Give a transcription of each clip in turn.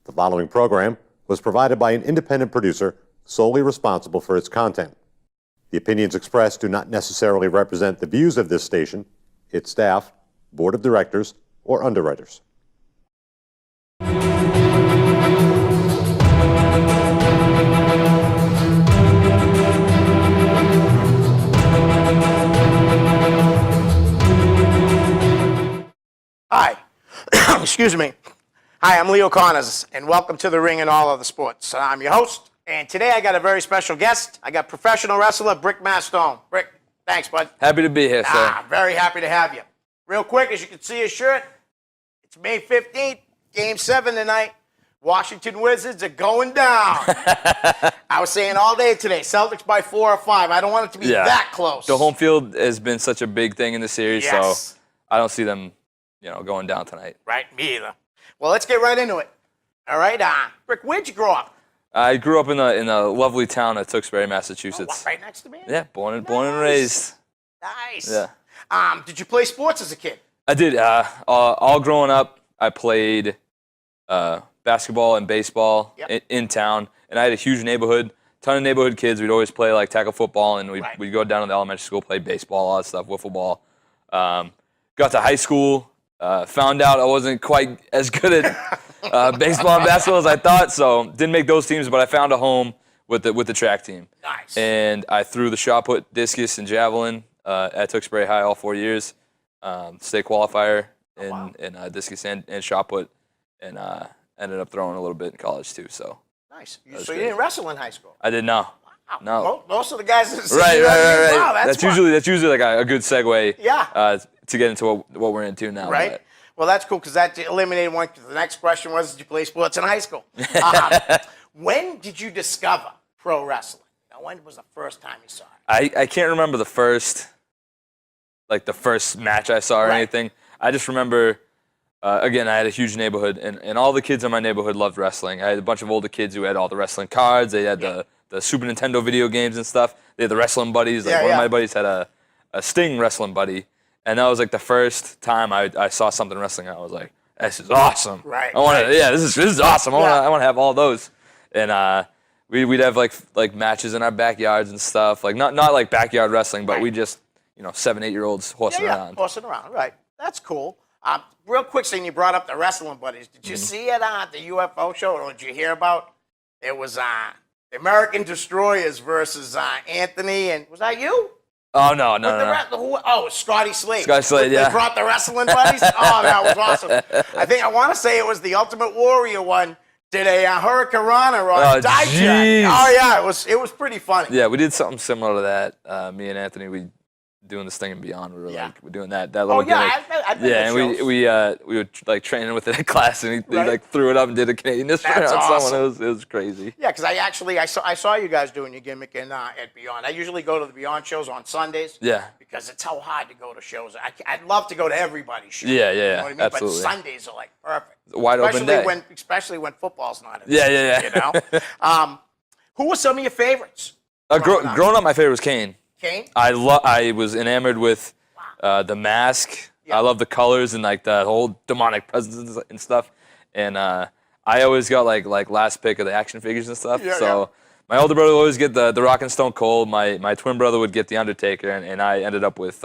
The following program was provided by an independent producer solely responsible for its content. The opinions expressed do not necessarily represent the views of this station, its staff, board of directors, or underwriters. Hi. Excuse me. Hi, I'm Leo Connors, and welcome to The Ring and All Other Sports. I'm your host, and today I got a very special guest. I got professional wrestler Brick Mastone. Brick, thanks, bud. Happy to be here, sir. Very happy to have you. Real quick, as you can see his shirt, it's May 15th, Game 7 tonight. Washington Wizards are going down. I was saying all day today, Celtics by 4 or 5. I don't want it to be that close. The home field has been such a big thing in the series, so I don't see them, going down tonight. Right, me either. Well, let's get right into it. All right, Brick, where'd you grow up? I grew up in the lovely town of Tewksbury, Massachusetts. Oh, right next to me? Yeah, born and raised. Nice. Yeah. Did you play sports as a kid? I did. All growing up, I played basketball and baseball in town, and I had a huge neighborhood. Ton of neighborhood kids. We'd always play like tackle football, and we'd go down to the elementary school, play baseball, all that stuff, wiffle ball. Got to high school. Found out I wasn't quite as good at baseball and basketball as I thought, so didn't make those teams. But I found a home with the track team. Nice. And I threw the shot put, discus, and javelin at Tewksbury High all 4 years. State qualifier in discus and shot put, and ended up throwing a little bit in college too. So nice. So you didn't wrestle in high school? I did not. Wow. No. Most of the guys that Right. Wow, that's usually like a good segue. Yeah. To get into what we're into now. Right. But. Well, that's cool because that eliminated one. The next question was, did you play sports in high school? When did you discover pro wrestling? When was the first time you saw it? I can't remember the first match I saw or anything. I just remember, again, I had a huge neighborhood, and all the kids in my neighborhood loved wrestling. I had a bunch of older kids who had all the wrestling cards. They had the Super Nintendo video games and stuff. They had the wrestling buddies. One of my buddies had a Sting wrestling buddy. And that was like the first time I saw something wrestling. I was like, "This is awesome! Right? This is awesome! I want to have all those." And we'd have like matches in our backyards and stuff. Like not like backyard wrestling, but we just 7, 8-year-olds horsing around. Horsing around, right? That's cool. Real quick, saying you brought up the wrestling buddies. Did you see it at the UFO show, or did you hear about? It was the American Destroyers versus Anthony, and was that you? Oh, no. Scotty Slade. Scotty Slade, yeah. They brought the wrestling buddies. Oh, that was awesome. I want to say it was the Ultimate Warrior one. Did a Hurricanrana on Dijak. Oh, yeah, it was pretty funny. Yeah, we did something similar to that. Me and Anthony, we doing this thing and beyond. We were we're doing that little gimmick. I've been to shows. And we were like training with it in class, and he like threw it up and did a Canadian Destroyer on someone. It was crazy. Yeah, because I saw you guys doing your gimmick at Beyond. I usually go to the Beyond shows on Sundays. Yeah. Because it's so hard to go to shows. I'd love to go to everybody's show. Yeah, you know what I mean? absolutely. But Sundays are like perfect. Wide open day. Especially when football's not in Yeah. Who were some of your favorites? Growing up, my favorite was Kane. Kane? I was enamored with the mask. I love the colors and like the whole demonic presence and stuff. And I always got like last pick of the action figures and stuff. My older brother would always get the Rock and Stone Cold. My twin brother would get the Undertaker, and I ended up with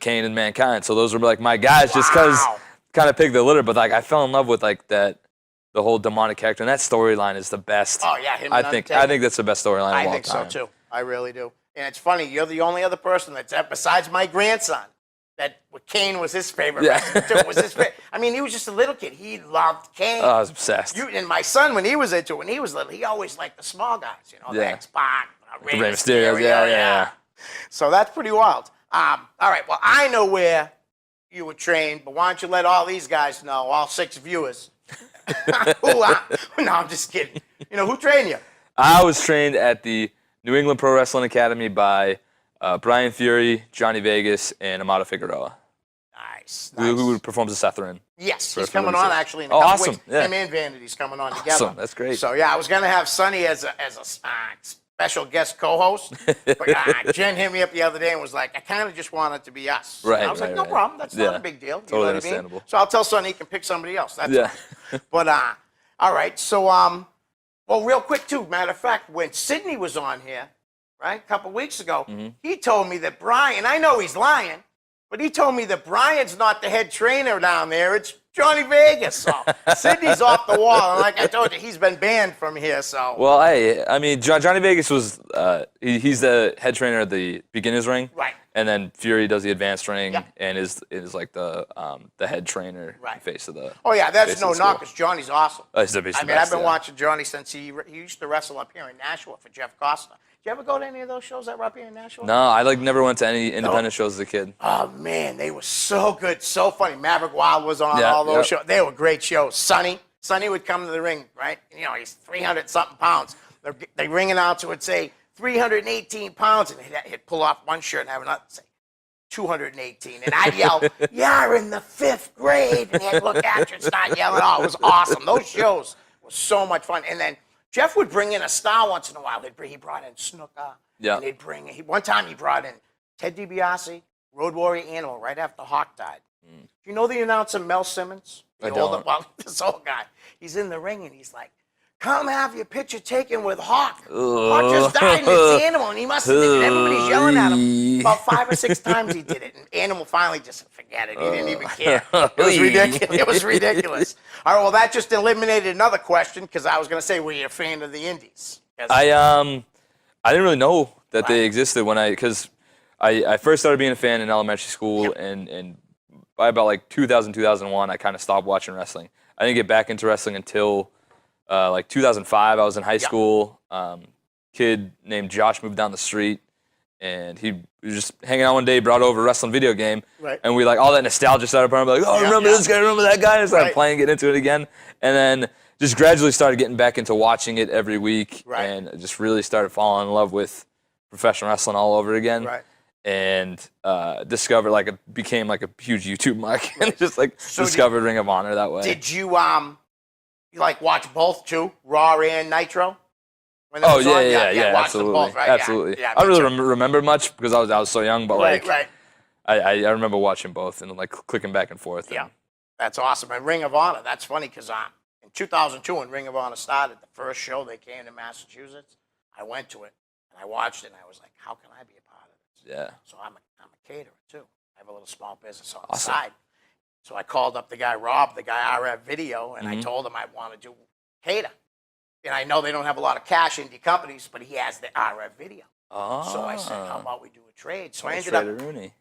Kane and Mankind. So those were like my guys, just because kind of picked the litter. But like I fell in love with like the whole demonic character, and that storyline is the best. Oh yeah, him and I think that's the best storyline of all time. I think so too. I really do. And it's funny, you're the only other person that's besides my grandson that Kane was his favorite wrestler too. Was his favorite. I mean, he was just a little kid. He loved Kane. Oh, I was obsessed. And my son, when he was into it, when he was little, he always liked the small guys. The X-Pac, Rey Mysterio. Yeah. So that's pretty wild. All right. Well, I know where you were trained, but why don't you let all these guys know, all 6 viewers? No, I'm just kidding. Who trained you? I was trained at the New England Pro Wrestling Academy by Brian Fury, Johnny Vegas, and Amato Figueroa. Nice. Who performs as Sethrin. Yes, he's coming on actually in a couple weeks. Him and Vanity's coming on together. Awesome, that's great. So I was gonna have Sonny as a special guest co-host, but Jen hit me up the other day and was like, I kind of just want it to be us. Right. And I was like, no problem. That's not a big deal. Totally understandable. So I'll tell Sonny he can pick somebody else. That's all. But All right. So, well, real quick too. Matter of fact, when Sydney was on here, right, a couple weeks ago, he told me that Brian. I know he's lying, but he told me that Brian's not the head trainer down there. It's Johnny Vegas. So Sydney's off the wall, and like I told you, he's been banned from here. So. Well, I mean, Johnny Vegas was he's the head trainer of the beginners ring, Right. And then Fury does the advanced ring, Yep. and is like the head trainer, Right. face of the. Oh yeah, that's face no of the school. knock, because Johnny's awesome. He's the I mean, best, I've been yeah. watching Johnny since he used to wrestle up here in Nashua for Jeff Costa. Did you ever go to any of those shows that were up here in Nashua? No, I never went to any independent shows as a kid. Oh man, they were so good, so funny. Maverick Wild was on Yeah, all those yep. shows. They were great shows. Sonny would come to the ring, right? You know, he's 300-something pounds. The ring announcer would say 318 pounds, and he'd pull off one shirt and have another say 218, and I'd yell, "You're in the 5th grade," and he'd look at you and start yelling. Oh, it was awesome. Those shows were so much fun. And then Jeff would bring in a star once in a while. He brought in Snooker. Yeah. And one time he brought in Ted DiBiase, Road Warrior Animal, right after Hawk died. Do you know the announcer Mel Simmons? I don't. Well, this old guy. He's in the ring and he's like, "Come have your picture taken with Hawk. Hawk just died and it's Animal." And he must have been, everybody's yelling at him. About 5 or 6 times he did it. And Animal finally just forget it. He didn't even care. It was ridiculous. It was ridiculous. All right, well, that just eliminated another question, because I was going to say, were you a fan of the Indies? I didn't really know that they existed because I first started being a fan in elementary school, and by about like 2000, 2001, I kind of stopped watching wrestling. I didn't get back into wrestling until like 2005. I was in high school. Kid named Josh moved down the street, and he was just hanging out one day, brought over a wrestling video game, Right. and we like all that nostalgia started pouring. Like, oh, remember this guy, remember that guy, and I started Right. playing, getting into it again, and then just gradually started getting back into watching it every week, Right. and just really started falling in love with professional wrestling all over again. Right. And discovered became like a huge YouTube market, and just like So discovered Ring of Honor that way. Did you like watch both too, Raw and Nitro? When it Oh was on? yeah, watched them absolutely, both, right? Yeah, absolutely. yeah, I don't me really too. remember much because I was so young, but Right, like right. I remember watching both and like clicking back and forth. Yeah, that's awesome. And Ring of Honor, that's funny because in 2002, when Ring of Honor started, the first show they came to Massachusetts, I went to it and I watched it and I was like, how can I be a part of this? Yeah. So I'm a caterer too. I have a little small business on Awesome. the side. So I called up the guy Rob, the guy RF Video, and I told him I want to do cater. And I know they don't have a lot of cash indie companies, but he has the RF Video. Oh. So I said, how about we do a trade? So I ended Trader up Rooney.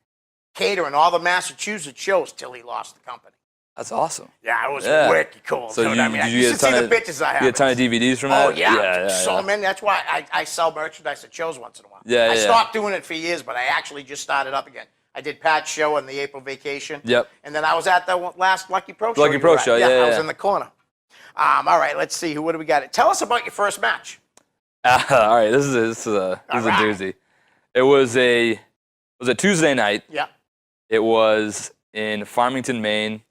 catering all the Massachusetts shows till he lost the company. That's awesome. Yeah, it was Yeah. wicked cool. So dude. you, I mean, did you you should get see a ton the of pictures I have. You get a ton of DVDs from that? Oh, yeah. So yeah. many. That's why I sell merchandise at shows once in a while. Yeah, I yeah. stopped doing it for years, but I actually just started up again. I did Pat's show on the April vacation. Yep. And then I was at the last Lucky Pro show. Lucky you Pro were at. show, I yeah. was in the corner. All right, let's see. What do we got? Tell us about your first match. All right, this is a right. doozy. It was a Tuesday night. Yeah. It was in Farmington, Maine,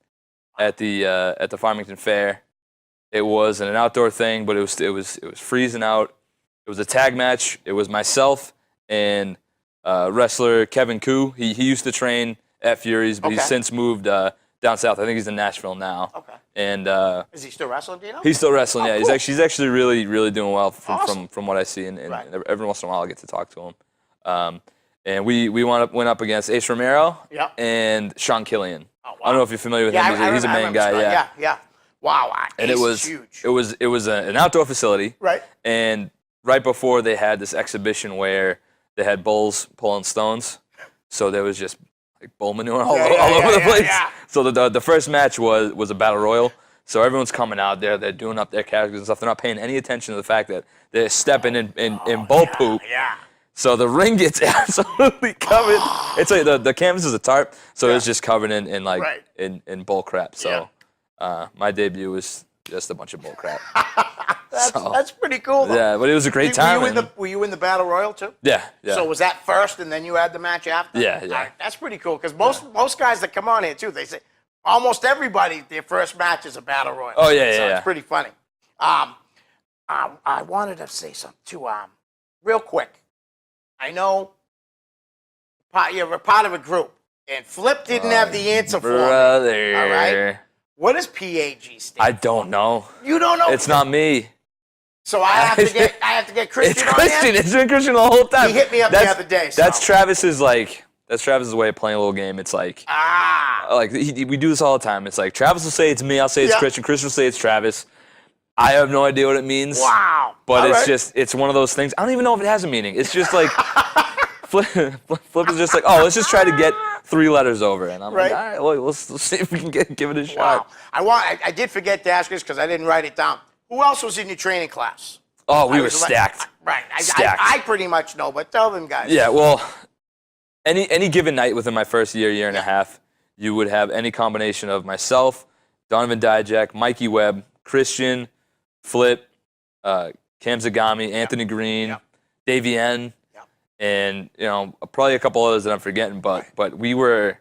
at the Farmington Fair. It was an outdoor thing, but it was freezing out. It was a tag match. It was myself and wrestler Kevin Koo. He used to train at Fury's, but he's Okay. since moved down south. I think he's in Nashville now. Okay. And Is he still wrestling, do you know? he's still wrestling. Oh, Yeah, cool. he's actually really doing well Awesome. from what I see, and Right. every once in a while I get to talk to him. And we went up against Ace Romero Yep. and Sean Killian. Oh, wow. I don't know if you're familiar with him. He's a main remember guy. Scott. Yeah. Yeah. Wow. And Ace it is was huge. it was an outdoor facility. Right. And right before they had this exhibition where they had bulls pulling stones, so there was just like bull manure all over the place. Yeah. So the first match was a battle royal. So everyone's coming out there, they're doing up their characters and stuff. They're not paying any attention to the fact that they're stepping in bull poop. Yeah. So the ring gets absolutely covered. It's like the canvas is a tarp, so it's just covered in like Right. in bull crap. So my debut was just a bunch of bull crap. That's pretty cool, though. Yeah, but it was a great time. Were you in the Battle Royal, too? Yeah. So was that first, and then you had the match after? Yeah. All right, that's pretty cool, because most guys that come on here, too, they say almost everybody, their first match is a Battle Royal. Oh, yeah, So yeah. it's pretty funny. I wanted to say something, too, real quick. I know you're a part of a group, and Flip didn't have the answer for me. Brother. All right? What does PAG stand I don't know. You don't know? It's not me. So I have to get Christian It's on Christian. there? It's been Christian the whole time. He hit me up the other day. So. That's Travis's way of playing a little game. It's like we do this all the time. It's like Travis will say it's me. I'll say it's Christian. Christian will say it's Travis. I have no idea what it means. Wow. But it's one of those things. I don't even know if it has a meaning. It's just like Flip is just like, oh, let's just try to get 3 letters over. And I'm like, all right, well, let's see if we can give it a shot. Wow. I did forget to ask this because I didn't write it down. Who else was in your training class? Oh, we were stacked. Right. Stacked. I pretty much know, but tell them guys. Yeah, well, any given night within my first year and a half, you would have any combination of myself, Donovan Dijak, Mikey Webb, Christian, Flip, Cam Zagami, Anthony Green, Davey N, and probably a couple others that I'm forgetting. But we were.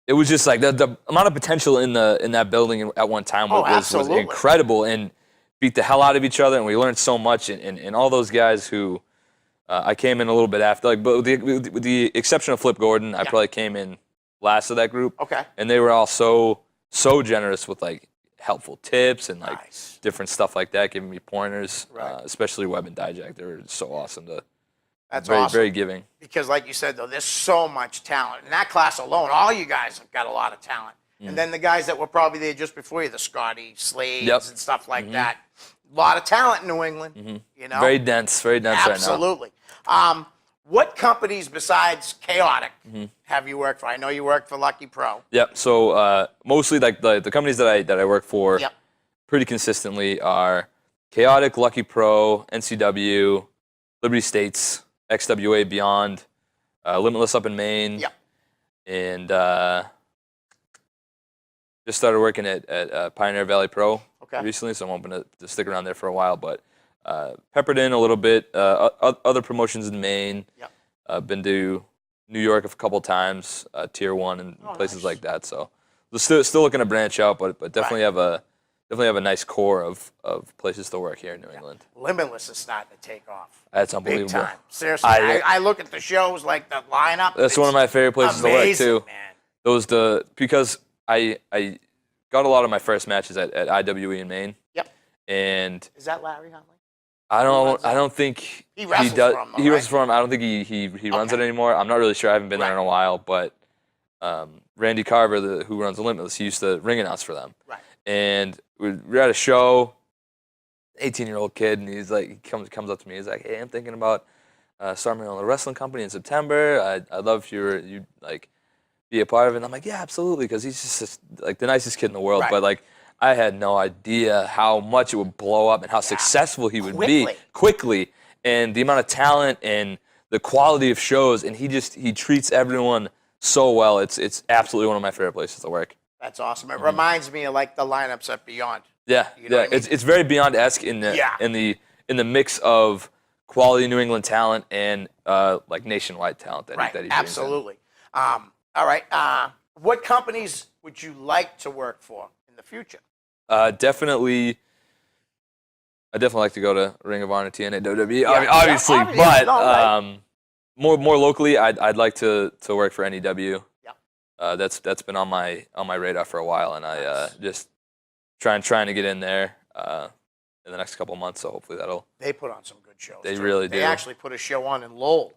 It was just like the amount of potential in that building at one time was incredible, and beat the hell out of each other, and we learned so much. And all those guys who I came in a little bit after, but with the exception of Flip Gordon, I probably came in last of that group. Okay. And they were all so generous with helpful tips and different stuff like that, giving me pointers. Especially Webb and Dijak, they were so awesome That's very, awesome. very giving. Because like you said, though, there's so much talent. In that class alone, all you guys have got a lot of talent. And then the guys that were probably there just before you, the Scotty Slades and stuff like that. A lot of talent in New England, Very dense right now. Absolutely. What companies besides Chaotic have you worked for? I know you worked for Lucky Pro. Yep. So mostly the companies that I work for pretty consistently are Chaotic, Lucky Pro, NCW, Liberty States, XWA Beyond, Limitless up in Maine, and just started working at Pioneer Valley Pro recently, so I'm hoping to stick around there for a while. But peppered in a little bit, other promotions in Maine. Been to New York a couple times, Tier 1 and places like that. So we're still looking to branch out, but definitely have a nice core of places to work here in New England. Limitless is starting to take off. That's unbelievable. Big time. Seriously, I look at the shows, like the lineup. That's one of my favorite places to work too. Man. Because I got a lot of my first matches at IWE in Maine. And is that Larry Huntley? I don't think he wrestles does. for him, though, he wrestles for him. I don't think he runs it anymore. I'm not really sure. I haven't been there in a while. But Randy Carver, who runs the Limitless, he used to ring announce for them. Right. And we're at a show. 18-year-old kid, and he's like, he comes up to me. He's like, "Hey, I'm thinking about starting my own wrestling company in September. I'd love if you'd be a part of it." And I'm like, "Yeah, absolutely," because he's just the nicest kid in the world. Right. But I had no idea how much it would blow up and how successful he would be quickly, and the amount of talent and the quality of shows. And he treats everyone so well. It's absolutely one of my favorite places to work. That's awesome. It reminds me of the lineups at Beyond. Yeah, You know what I mean? It's very Beyond-esque in the mix of quality New England talent and nationwide talent that he brings in. Absolutely. All right. What companies would you like to work for in the future? Definitely. I definitely like to go to Ring of Honor, TNA, WWE, obviously, but more locally, I'd like to work for NEW. That's been on my radar for a while, and I just trying to get in there in the next couple of months. So hopefully They put on some good shows. They really do. They actually put a show on in Lowell.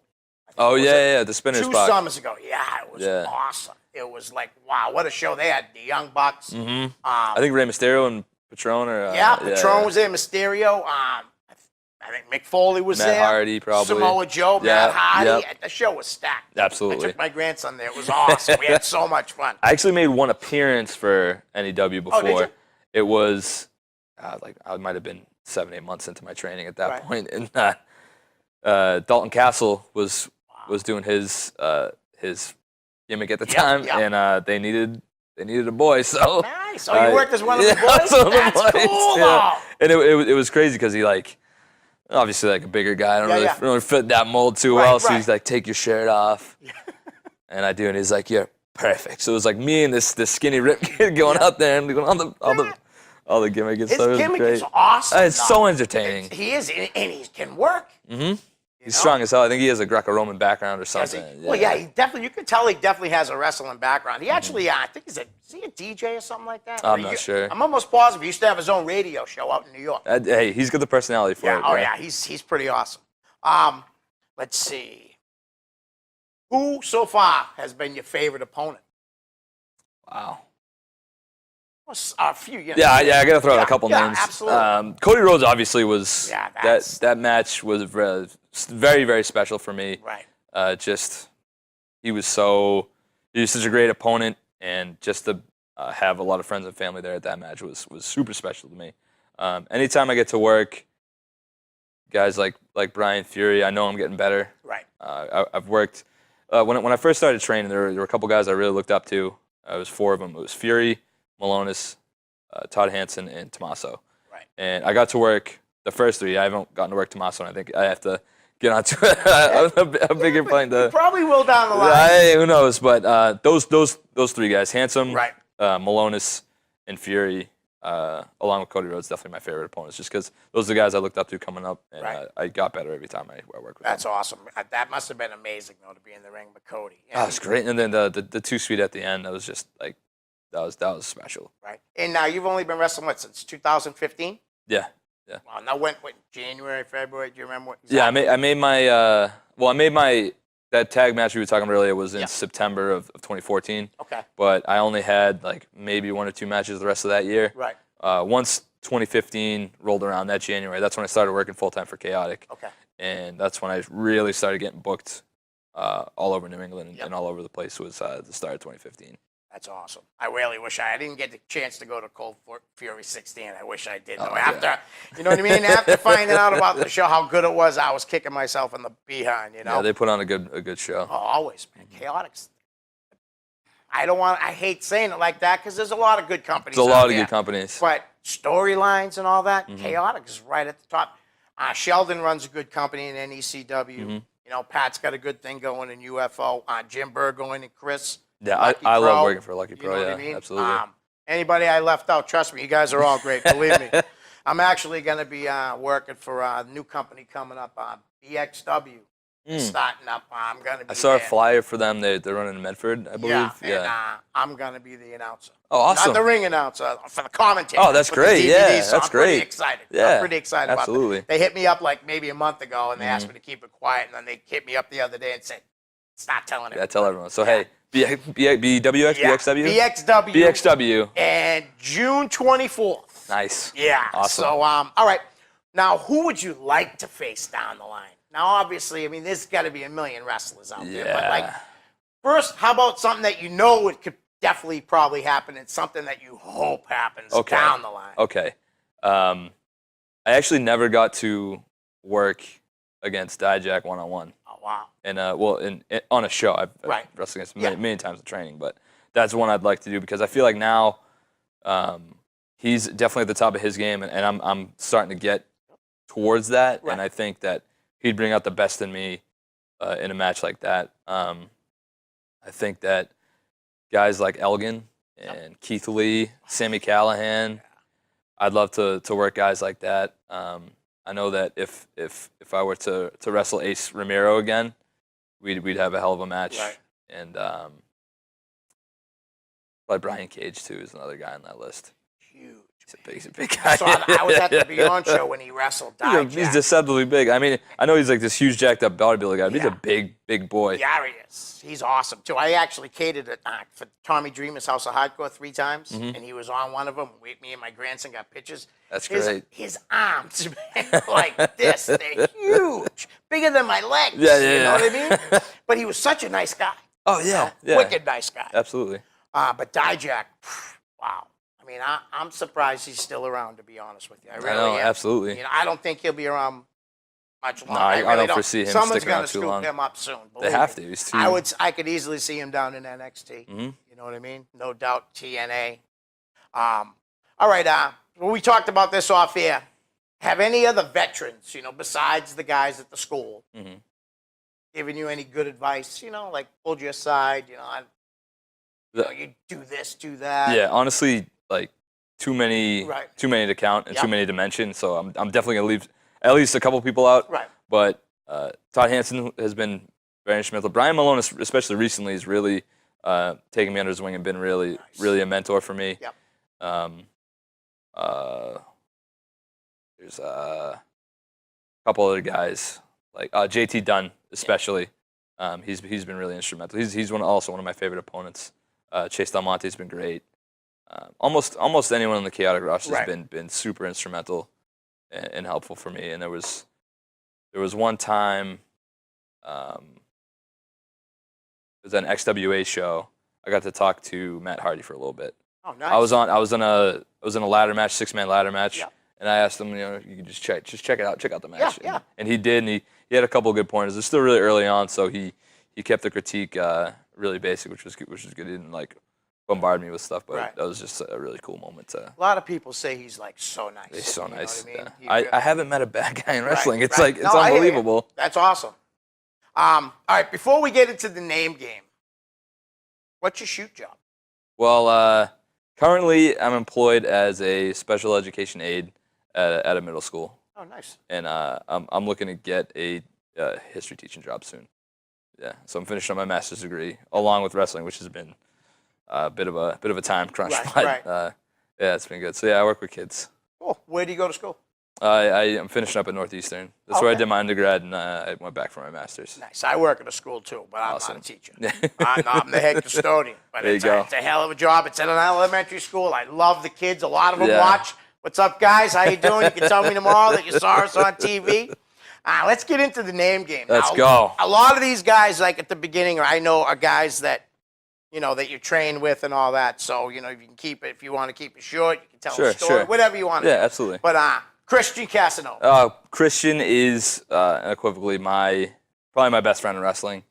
Oh yeah, the Spinner's 2 Park. summers ago. Yeah, it was awesome. It was wow, what a show they had. The Young Bucks. I think Rey Mysterio and Patron Patron was there. Mysterio. I think Mick Foley was Matt there. Matt Hardy probably. Samoa Joe, Matt Hardy. The show was stacked. Absolutely. I took my grandson there. It was awesome. We had so much fun. I actually made one appearance for NEW before. Did you? It was I might have been 7-8 months into my training at that point, and Dalton Castle was doing his gimmick at the time, and they needed a boy, so nice. So you worked as one of the boys. That's cool. Yeah. And it was crazy because he obviously a bigger guy. I don't really fit that mold too well, so he's like, "Take your shirt off," and I do, and he's like, "You're perfect." So it was me and this skinny ripped kid going out there and doing all the gimmick and stuff. His gimmick is awesome. It's so entertaining. He is, and he can work. He's strong as hell. I think he has a Greco-Roman background or Does he? something. Well, yeah, he definitely. You can tell he definitely has a wrestling background. He actually, I think is he a DJ or something like that? I'm not sure. I'm almost positive he used to have his own radio show out in New York. Hey, he's got the personality for Yeah. it. Oh yeah, he's pretty awesome. Let's see. Who so far has been your favorite opponent? Wow. Well, a few. Yeah, I got to throw out a couple names. Absolutely. Cody Rhodes obviously was. Yeah, that match was very, very special for me. Right. He was such a great opponent, and just to have a lot of friends and family there at that match was super special to me. Anytime I get to work, guys like Brian Fury, I know I'm getting better. Right. I've worked when I first started training. There were a couple guys I really looked up to. It was 4 of them. It was Fury, Malonis, Todd Hansen, and Tommaso. Right. And I got to work the first 3. I haven't gotten to work Tommaso, and I think I have to get onto a bigger plane. You probably will down the line. Who knows? But those 3 guys, Handsome, Right. Malonis, and Fury, along with Cody Rhodes, definitely my favorite opponents, just because those are the guys I looked up to coming up, and Right. I got better every time I worked with That's them. awesome. That must have been amazing, though, to be in the ring with Cody. That was great. And then the 2 sweet at the end, that was just like that was special. Right. And now you've only been wrestling since 2015. Yeah. Well, now what? January, February? Do you remember what? Yeah, I made my that tag match we were talking about earlier was in September of 2014. Okay. But I only had like maybe 1 or 2 matches the rest of that year. Right. Once 2015 rolled around that January, that's when I started working full time for Chaotic. Okay. And that's when I really started getting booked all over New England and all over the place. Was the start of 2015. That's awesome. I really wish I didn't get the chance to go to Cold Fury 16. I wish I did. Oh, After, you know what I mean? After finding out about the show, how good it was, I was kicking myself in the behind, you know? Yeah, they put on a good show. Oh, always, man. Chaotic's. I hate saying it like that because there's a lot of good companies. There's a lot of there. good companies. But storylines and all that, Mm-hmm. Chaotic is right at the top. Sheldon runs a good company in NECW. Mm-hmm. You know, Pat's got a good thing going in UFO. Jim Burgoyne and Chris. Yeah, Lucky I love Pro, working for Lucky Pro. You know Yeah, what I mean? absolutely. Anybody I left out, trust me, you guys are all great. Believe me. I'm actually going to be working for a new company coming up, BXW. Starting up. I'm going to be I saw a there. flyer for them. They're running in Medford, I believe. Yeah, and I'm going to be the announcer. Oh, awesome. Not the ring announcer, for the commentator. Oh, that's for the great. DVD, Yeah, so that's I'm pretty great. excited. Yeah, I'm pretty excited absolutely. about that. They hit me up like maybe a month ago, and they asked me to keep it quiet, and then they hit me up the other day and said, stop telling it. Yeah, tell everyone. So, hey, BWX, BXW? BXW. BXW. And June 24th. Nice. Yeah. Awesome. So, all right. Now, who would you like to face down the line? Now, obviously, I mean, there's got to be a million wrestlers out there. But, like, Yeah. first, how about something that you know it could definitely probably happen and something that you hope happens down the line? Okay. I actually never got to work against Dijak one-on-one. Oh, wow. And, on a show. I've Right. wrestled against him Yeah. many times in training. But that's one I'd like to do because I feel like now he's definitely at the top of his game. And I'm starting to get towards that. Right. And I think that he'd bring out the best in me in a match like that. I think that guys like Elgin and Keith Lee, Sammy Callahan, I'd love to work guys like that. I know that if I were to wrestle Ace Ramiro again, we'd have a hell of a match. Right. And like Brian Cage too is another guy on that list. Huge. He's a big guy. So I was at the Beyond show when he wrestled Dijak. He's deceptively big. I mean, I know he's like this huge jacked up bodybuilder guy, but he's Yeah. a big boy. Yeah, he is. He's awesome, too. I actually catered it for Tommy Dreamer's House of Hardcore 3 times, and he was on one of them. Me and my grandson got pictures. That's great. His arms, man, like this. They're huge. Bigger than my legs. Yeah, You know yeah. what I mean? But he was such a nice guy. Oh yeah, yeah. Wicked nice guy. Absolutely. But Dijak, wow. I mean, I'm surprised he's still around, to be honest with you. I really know, am. absolutely. You know, I don't think he'll be around much longer. No, I really don't foresee him Someone's sticking around gonna too scoop long. him up soon. They believe have me. to. He's too. I could easily see him down in NXT. Mm-hmm. You know what I mean? No doubt, TNA. All right. Well, we talked about this off air. Have any other veterans, besides the guys at the school, Mm-hmm. given you any good advice? Like pulled you aside. You do this, do that. Yeah, honestly, like too many Right. to count and Yep. too many to mention. So I'm definitely gonna leave at least a couple people out. Right. But Todd Hansen has been very instrumental. Brian Malone, especially recently, has really taken me under his wing and been really, really a mentor for me. Yep. There's a couple other guys like JT Dunn, especially. He's been really instrumental. He's also one of my favorite opponents. Chase Del Monte's been great. Almost anyone on the Chaotic Rush has been super instrumental and helpful for me. And there was one time, it was an XWA show. I got to talk to Matt Hardy for a little bit. Oh, nice. I was in a ladder match, 6-man ladder match. Yeah. And I asked him, you can just check it out, check out the match. Yeah. And he did, and he had a couple of good pointers. It's still really early on, so he kept the critique really basic, which was good. He didn't like bombard me with stuff, but that was just a really cool moment. A lot of people say he's like so nice. He's so nice. You know what I mean? I haven't met a bad guy in wrestling. It's like it's no, unbelievable. That's awesome. All right, before we get into the name game, what's your shoot job? Well, currently I'm employed as a special education aide at a middle school. Oh, nice. And I'm looking to get a history teaching job soon. Yeah, so I'm finishing up my master's degree along with wrestling, which has been a bit of a time crunch. But yeah, it's been good. So yeah, I work with kids. Cool. Where do you go to school? I'm finishing up at Northeastern. That's where I did my undergrad, and I went back for my master's. Nice. I work at a school too, but I'm not a teacher. I'm the head custodian. But it's a hell of a job. It's at an elementary school. I love the kids. A lot of them watch. What's up, guys? How you doing? You can tell me tomorrow that you saw us on TV. Let's get into the name game. Let's go. A lot of these guys, like at the beginning, or I know, are guys that that you train with and all that. So if you can keep it, if you want to keep it short, you can tell a story, whatever you want. Yeah, absolutely. But Christian Casanova. Christian is unequivocally probably my best friend in wrestling.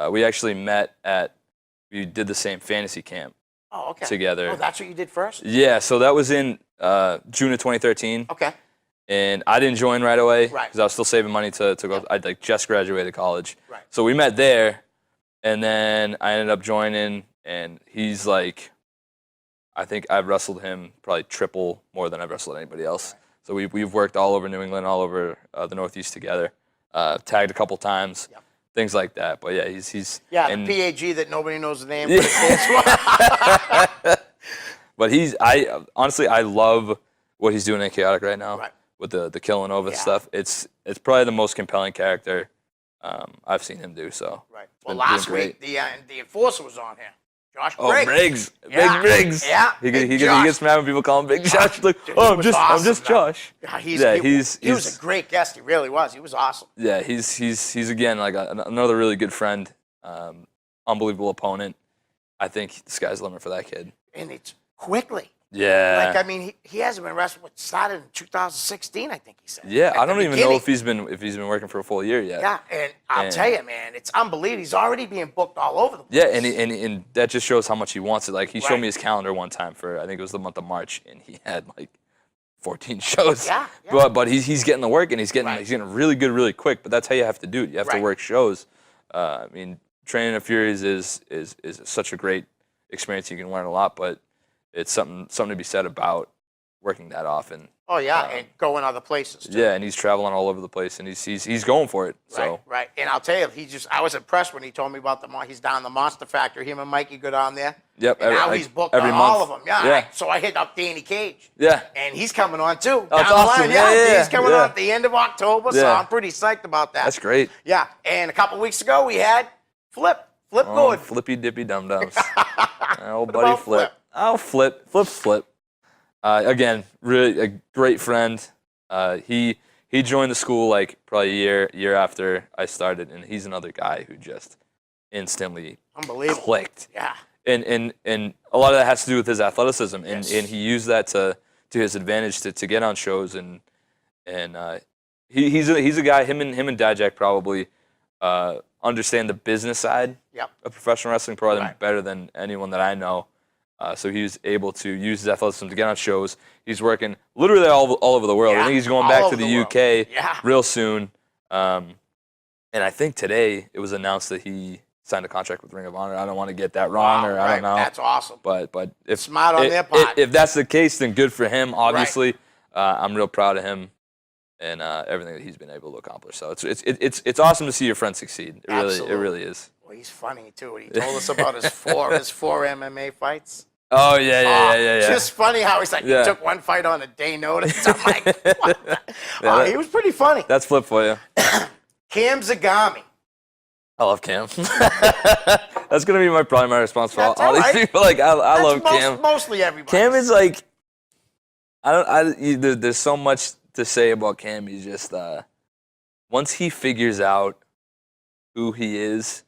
We actually met we did the same fantasy camp. Oh, okay. Together. Oh, that's what you did first? Yeah, so that was in June of 2013. Okay. And I didn't join right away because I was still saving money to go. Yep. I just graduated college. Right. So we met there, and then I ended up joining, and he's like, I think I've wrestled him probably triple more than I've wrestled anybody else. Right. So we've worked all over New England, all over the Northeast together, tagged a couple times. Yep. Things like that, but yeah, he's the PAG that nobody knows the name, but it stands for. But honestly I love what he's doing in Chaotic right now with the Killing Over stuff. It's probably the most compelling character I've seen him do. So Well, last week the Enforcer was on here. Josh Briggs. Big Briggs. Yeah. He gets mad when people call him Big Josh. Like, I'm just Josh. Yeah, he was a great guest. He really was. He was awesome. Yeah, he's again like another really good friend, unbelievable opponent. I think the sky's the limit for that kid. And it's quickly. Yeah. Like, I mean, he hasn't been wrestling. It started in 2016, I think he said. Yeah, I don't even know if he's been working for a full year yet. Yeah, and I'll tell you, man, it's unbelievable. He's already being booked all over the place. Yeah, and that just shows how much he wants it. Like, he showed me his calendar one time for, I think it was the month of March, and he had like 14 shows. Yeah. But he's getting the work, and he's getting really good really quick. But that's how you have to do it. You have to work shows. I mean, training at Furies is such a great experience. You can learn a lot, but it's something to be said about working that often. Oh yeah, and going other places too. Yeah, and he's traveling all over the place, and he's going for it. So right. And I'll tell you, I was impressed when he told me about he's down the Monster Factory. Him and Mikey go down there. Yep. And now he's booked every all month. of them. Yeah. So I hit up Danny Cage. Yeah. And he's coming on too. Oh, that's awesome. Yeah. He's coming on at the end of October, so I'm pretty psyched about that. That's great. Yeah. And a couple weeks ago we had Flip Gordon. Flippy dippy dum dums. Old buddy Flip. Oh, Flip's Flip. Again, really a great friend. He joined the school like probably a year after I started, and he's another guy who just instantly clicked. Yeah. And a lot of that has to do with his athleticism, and he used that to his advantage to get on shows, and he's a guy. Him and Dijak probably understand the business side of professional wrestling probably better than anyone that I know. So he was able to use his athleticism to get on shows. He's working literally all over the world. I think he's going back to the UK real soon. And I think today it was announced that he signed a contract with Ring of Honor. I don't want to get that wrong, or I don't know. That's awesome. But if smart on their part. If that's the case, then good for him. Obviously, I'm real proud of him. and everything that he's been able to accomplish. So it's awesome to see your friend succeed. It really is. Well, he's funny too. He told us about his four MMA fights. Oh yeah. Just funny how he's like, he took one fight on a day notice. I'm like, what? He was pretty funny. That's flip for you. Cam Zagami. I love Cam. That's gonna be probably my response for all right. these people. Like I love Cam. Mostly everybody. Cam is like, there's so much to say about Cam. He's just once he figures out who he is,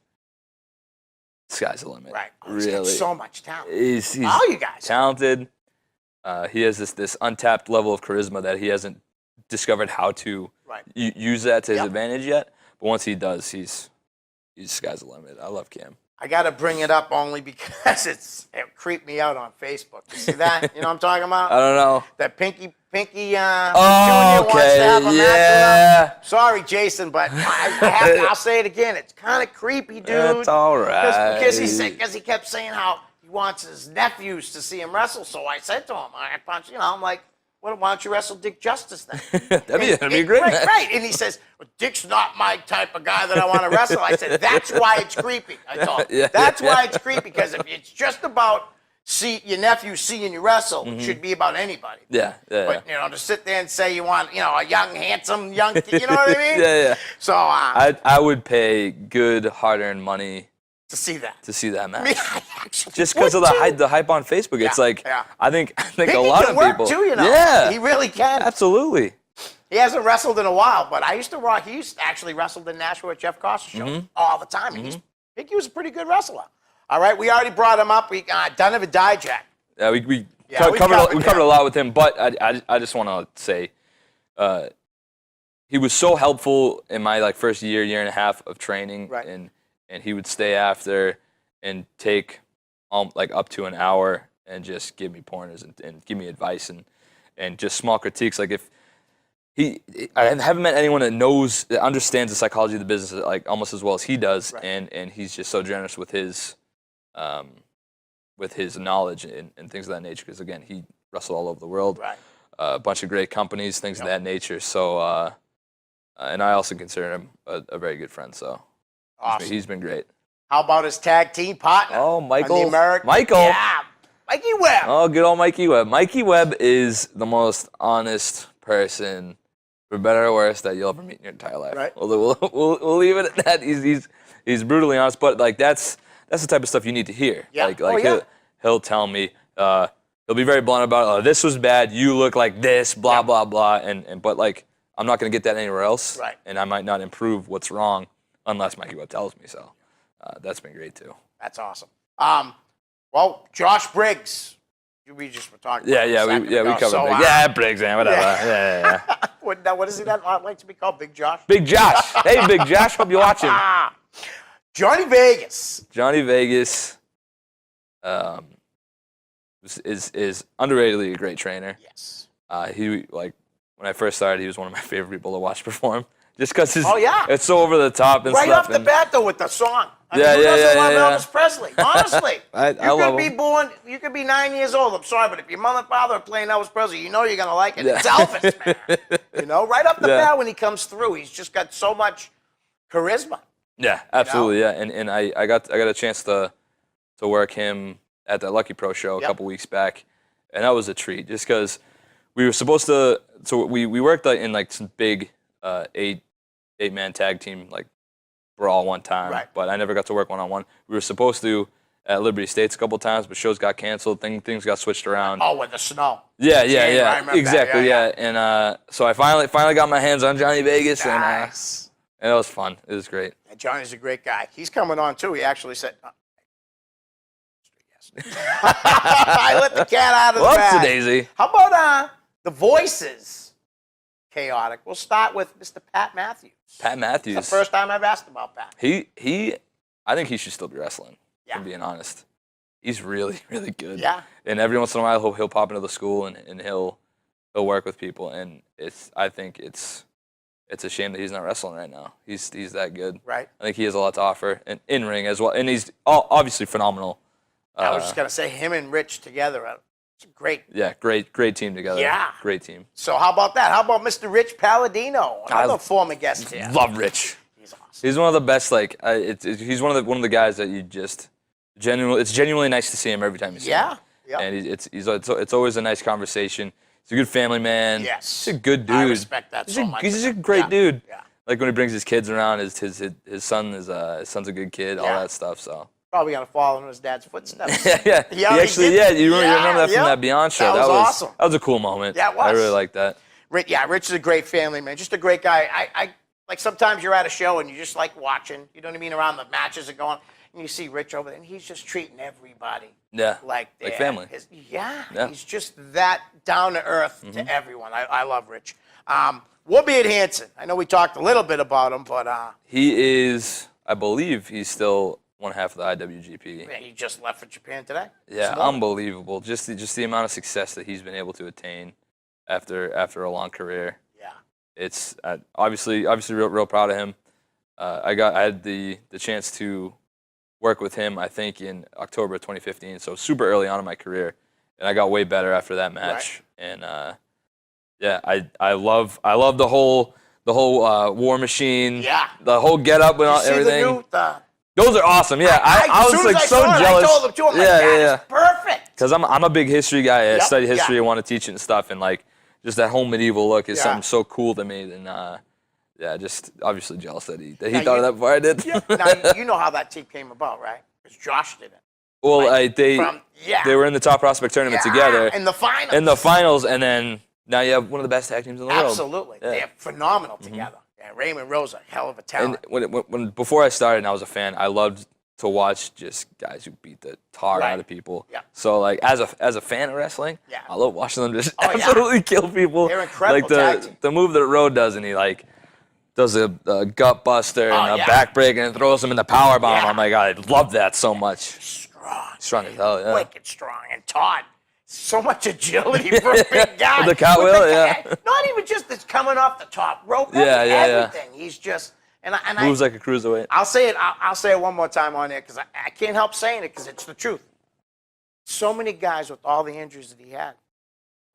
sky's the limit. Right. Really. He's got so much talent. He's all you guys talented. He has this untapped level of charisma that he hasn't discovered how to use that to his advantage yet. But once he does, he's sky's the limit. I love Cam. I got to bring it up only because it creeped me out on Facebook. You see that? You know what I'm talking about? I don't know. That Pinky Oh, Junior wants to have a match with him. Sorry, Jason, but I'll say it again. It's kind of creepy, dude. That's all right. Because he kept saying how he wants his nephews to see him wrestle. So I said to him, I'm like, why don't you wrestle Dick Justice then? that'd be a great match. Right. And he says, well, Dick's not my type of guy that I want to wrestle. I said, that's why it's creepy. I told him. That's why it's creepy, because if it's just about your nephew seeing you wrestle, it should be about anybody. But, to sit there and say you want, a young, handsome, young kid, you know what I mean? Yeah. So I would pay good, hard-earned money to see that match. I mean, I actually just because of the hype on Facebook. It's like, I think Pinky a lot can of work people. too, Yeah. He really can. Absolutely. He hasn't wrestled in a while, but he used to actually wrestle in Nashville at Jeff Costa's show all the time. And Pinky was a pretty good wrestler. All right, we already brought him up. We Donovan Dijak. Yeah, we covered a lot with him, but I just want to say, he was so helpful in my first year and a half of training, and he would stay after and take up to an hour and just give me pointers and give me advice and just small critiques. Like I haven't met anyone that understands the psychology of the business almost as well as he does, and he's just so generous with his knowledge and things of that nature. Because again, he wrestled all over the world, a bunch of great companies, things of that nature. So, and I also consider him a very good friend. So, awesome. He's been great. How about his tag team partner? Oh, Michael. Yeah, Mikey Webb. Oh, good old Mikey Webb. Mikey Webb is the most honest person, for better or worse, that you'll ever meet in your entire life. Right. We'll leave it at that. He's brutally honest, but that's the type of stuff you need to hear. Yeah. He'll tell me. He'll be very blunt about, oh, this was bad. You look like this. Blah blah blah. But I'm not gonna get that anywhere else. Right. And I might not improve what's wrong unless Mikey Webb tells me so. That's been great too. That's awesome. Well, Josh Briggs. We just were talking. We covered Briggs. Yeah, Briggs, man, whatever. Yeah. What does he not like to be called? Big Josh? Big Josh. Hey, Big Josh, hope you're watching. Johnny Vegas. Johnny Vegas is underratedly a great trainer. Yes. He when I first started, he was one of my favorite people to watch perform. Just because it's so over the top and right stuff. Right off the bat, though, with the song. Who doesn't love Elvis Presley? Honestly. I love him. You could be 9 years old. I'm sorry, but if your mother and father are playing Elvis Presley, you know you're going to like it. Yeah. It's Elvis, man. Right off the bat when he comes through, he's just got so much charisma. Yeah, absolutely, yeah. And I got a chance to work him at that Lucky Pro show a couple weeks back, and that was a treat just because we were supposed to. So we worked in some big 8-man tag team brawl one time, but I never got to work one-on-one. We were supposed to at Liberty States a couple times, but shows got canceled. Things got switched around. Oh, with the snow. Yeah. Exactly, yeah. And so I finally got my hands on Johnny Vegas, nice. And it was fun. It was great. And Johnny's a great guy. He's coming on too. He actually said, I let the cat out of the bag. Daisy. How about the voices? Chaotic. We'll start with Mr. Pat Matthews. Pat Matthews. It's the first time I've asked about Pat. I think he should still be wrestling. Yeah. I'm being honest. He's really, really good. Yeah. And every once in a while he'll pop into the school and he'll work with people, and I think it's a shame that he's not wrestling right now. He's that good. Right. I think he has a lot to offer, and in ring as well. And he's obviously phenomenal. I was just gonna say him and Rich together. It's a great. Yeah, great team together. Yeah. Great team. So how about that? How about Mr. Rich Palladino, another former guest here? Love Rich. He's awesome. He's one of the best. He's one of the guys that you just genuinely. It's genuinely nice to see him every time you see him. Yeah. And it's always a nice conversation. He's a good family man. Yes. He's a good dude. I respect that so much. He's just a great dude. Yeah. Like when he brings his kids around, his son's a good kid, all that stuff. So probably gonna follow in his dad's footsteps. yeah. He actually, you remember that from that Beyond show? That was awesome. That was a cool moment. Yeah, it was. I really like that. Rich is a great family man. Just a great guy. I like sometimes you're at a show and you just like watching. You know what I mean? Around the matches are going, and you see Rich over there, and he's just treating everybody. Yeah. Like family. He's just that down to earth to everyone. I love Rich. Whoopi Hansen. I know we talked a little bit about him, but he is. I believe he's still one half of the IWGP. he just left for Japan today. Yeah, unbelievable. Just the amount of success that he's been able to attain after a long career. Yeah. It's obviously real proud of him. I had the chance to work with him, I think, in October of 2015, so super early on in my career, and I got way better after that match. Right. And I love the whole War Machine. Yeah. The whole getup and everything. Those are awesome. Yeah, I was like so jealous. I told him too. I'm like, that is perfect. Because I'm a big history guy. I study history. I want to teach it and stuff, and like just that whole medieval look is something so cool to me. And just obviously jealous that he thought of that before I did. Yeah. Now you know how that team came about, right? Because Josh did it. Well, they were in the top prospect tournament together in the finals. And then now you have one of the best tag teams in the world. Absolutely, they're phenomenal together. And Raymond Rose, a hell of a talent. And when before I started and I was a fan, I loved to watch just guys who beat the tar out of people. Yeah. So like as a fan of wrestling, I love watching them just absolutely kill people. They're incredible. Like the move that Rode does, and he like does a gut buster and a back break and throws him in the power bomb. I'm like, I love that so much. Strong as hell, yeah. Wicked strong. And Todd, so much agility for a big guy. The cartwheel, Not even just that's coming off the top rope. Everything. He's just moves like a cruiserweight. I'll say it one more time on there because I can't help saying it because it's the truth. So many guys with all the injuries that he had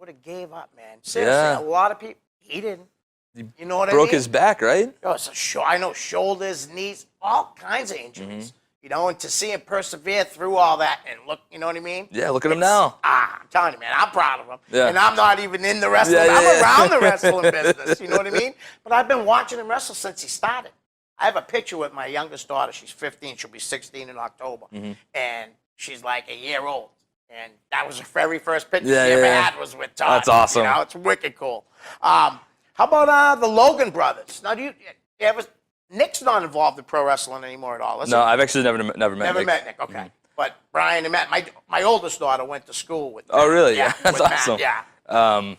would have gave up, man. Seriously, a lot of people. He didn't. You know what I mean? Broke his back, right? Oh, I know shoulders, knees, all kinds of injuries. You know, and to see him persevere through all that and look, you know what I mean? Yeah, look at him now. I'm telling you, man, I'm proud of him. Yeah. And I'm not even in the wrestling. I'm around the wrestling business, you know what I mean? But I've been watching him wrestle since he started. I have a picture with my youngest daughter. She's 15. She'll be 16 in October. And she's like a year old. And that was the very first picture she ever had was with Todd. That's awesome. You know, it's wicked cool. How about the Logan brothers? Now, do you ever... Nick's not involved in pro wrestling anymore at all, is he? No, I've actually never met Nick. Never met Nick, okay. But Brian and Matt, my oldest daughter went to school with Matt. Oh, really? Yeah, that's with awesome. Matt, yeah.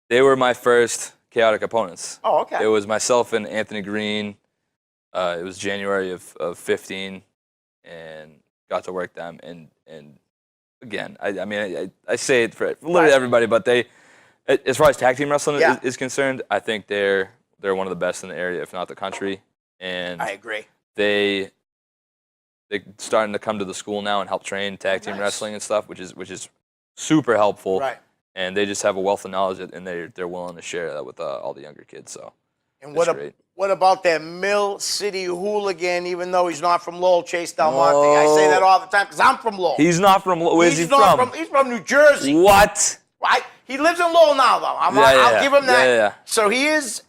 They were my first chaotic opponents. Oh, okay. It was myself and Anthony Green. It was January of 15, and got to work them. And again, I say it for literally everybody, but they, as far as tag team wrestling is concerned, I think they're one of the best in the area, if not the country. And I agree. They're starting to come to the school now and help train tag team wrestling and stuff, which is super helpful. Right. And they just have a wealth of knowledge, and they're willing to share that with all the younger kids. So. And what about that Mill City hooligan? Even though he's not from Lowell, Chase Del Monte, I say that all the time because I'm from Lowell. He's not from Lowell. Where's he from? He's from New Jersey. What? He lives in Lowell now, though. I'll give him that. Yeah. So he is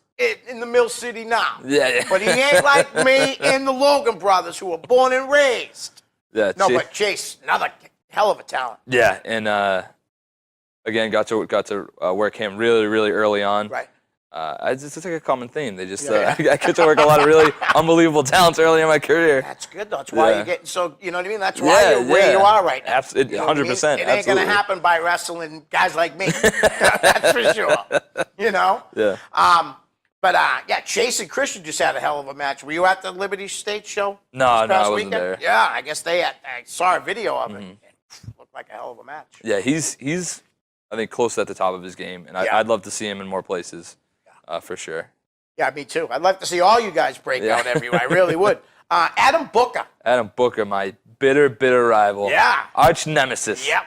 in the Mill City now. Yeah. But he ain't like me and the Logan brothers who were born and raised. Yeah. No, but Chase, another hell of a talent. Yeah, and again, got to work him really, really early on. Right. It's like a common theme. They just I get to work a lot of really unbelievable talents early in my carear. That's good, though. That's why you're getting so, you know what I mean? That's why you're where you are right now. Absolutely, 100%. It ain't going to happen by wrestling guys like me. That's for sure. You know? Yeah. But Chase and Christian just had a hell of a match. Were you at the Liberty State show? No, I wasn't there. Yeah, I guess I saw a video of it. It looked like a hell of a match. Yeah, he's I think close at the top of his game, and I'd love to see him in more places, for sure. Yeah, me too. I'd love to see all you guys break out everywhere. I really would. Adam Booker. Adam Booker, my bitter rival. Yeah. Arch nemesis. Yep.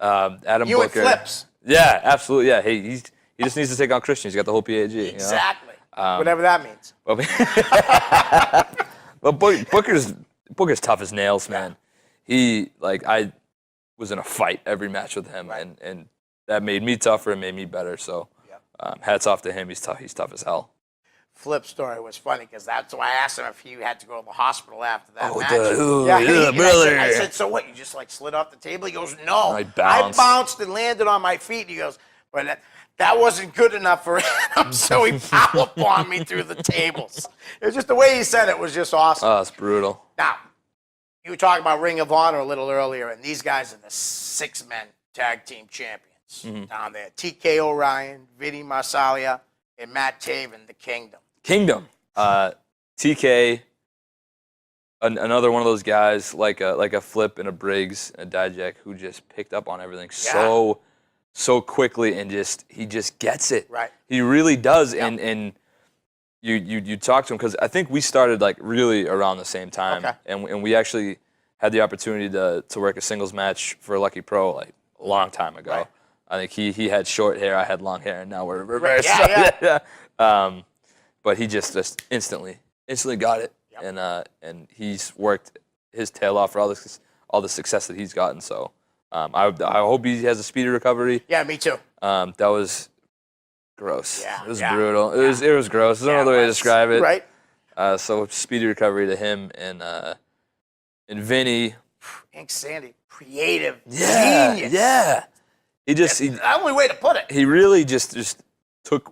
Adam You Booker. and Flips. Yeah, absolutely. Yeah, hey, he just needs to take on Christian. He's got the whole PAG. Exactly. Whatever that means. Well, Booker's tough as nails, man. I was in a fight every match with him, and that made me tougher and made me better. So, hats off to him. He's tough. He's tough as hell. Flip's story was funny because that's why I asked him if he had to go to the hospital after that match. Brother. I said, so what? You just like slid off the table? He goes, no. I bounced. I bounced and landed on my feet. He goes, but that wasn't good enough for him, so he powerbombed me through the tables. It was just the way he said it was just awesome. Oh, it's brutal. Now, you were talking about Ring of Honor a little earlier, and these guys are the 6-man tag team champions down there. TK O'Ryan, Vinny Marsaglia, and Matt Taven, the Kingdom. TK, another one of those guys like a Flip and a Briggs and a Dijak who just picked up on everything so quickly and he just gets it. Right. He really does. Yep. And you talk to him because I think we started like really around the same time. Okay. And we actually had the opportunity to work a singles match for Lucky Pro like a long time ago. Right. I think he had short hair, I had long hair, and now we're reversed. Yeah. But he just instantly got it, and he's worked his tail off for all the success that he's gotten. So I hope he has a speedy recovery. Yeah, me too. That was gross. Yeah, it was brutal. It was gross. There's no other way to describe it. Right. So speedy recovery to him and Vinny. Hank Sandy, creative, genius. Yeah. That's the only way to put it. He really just took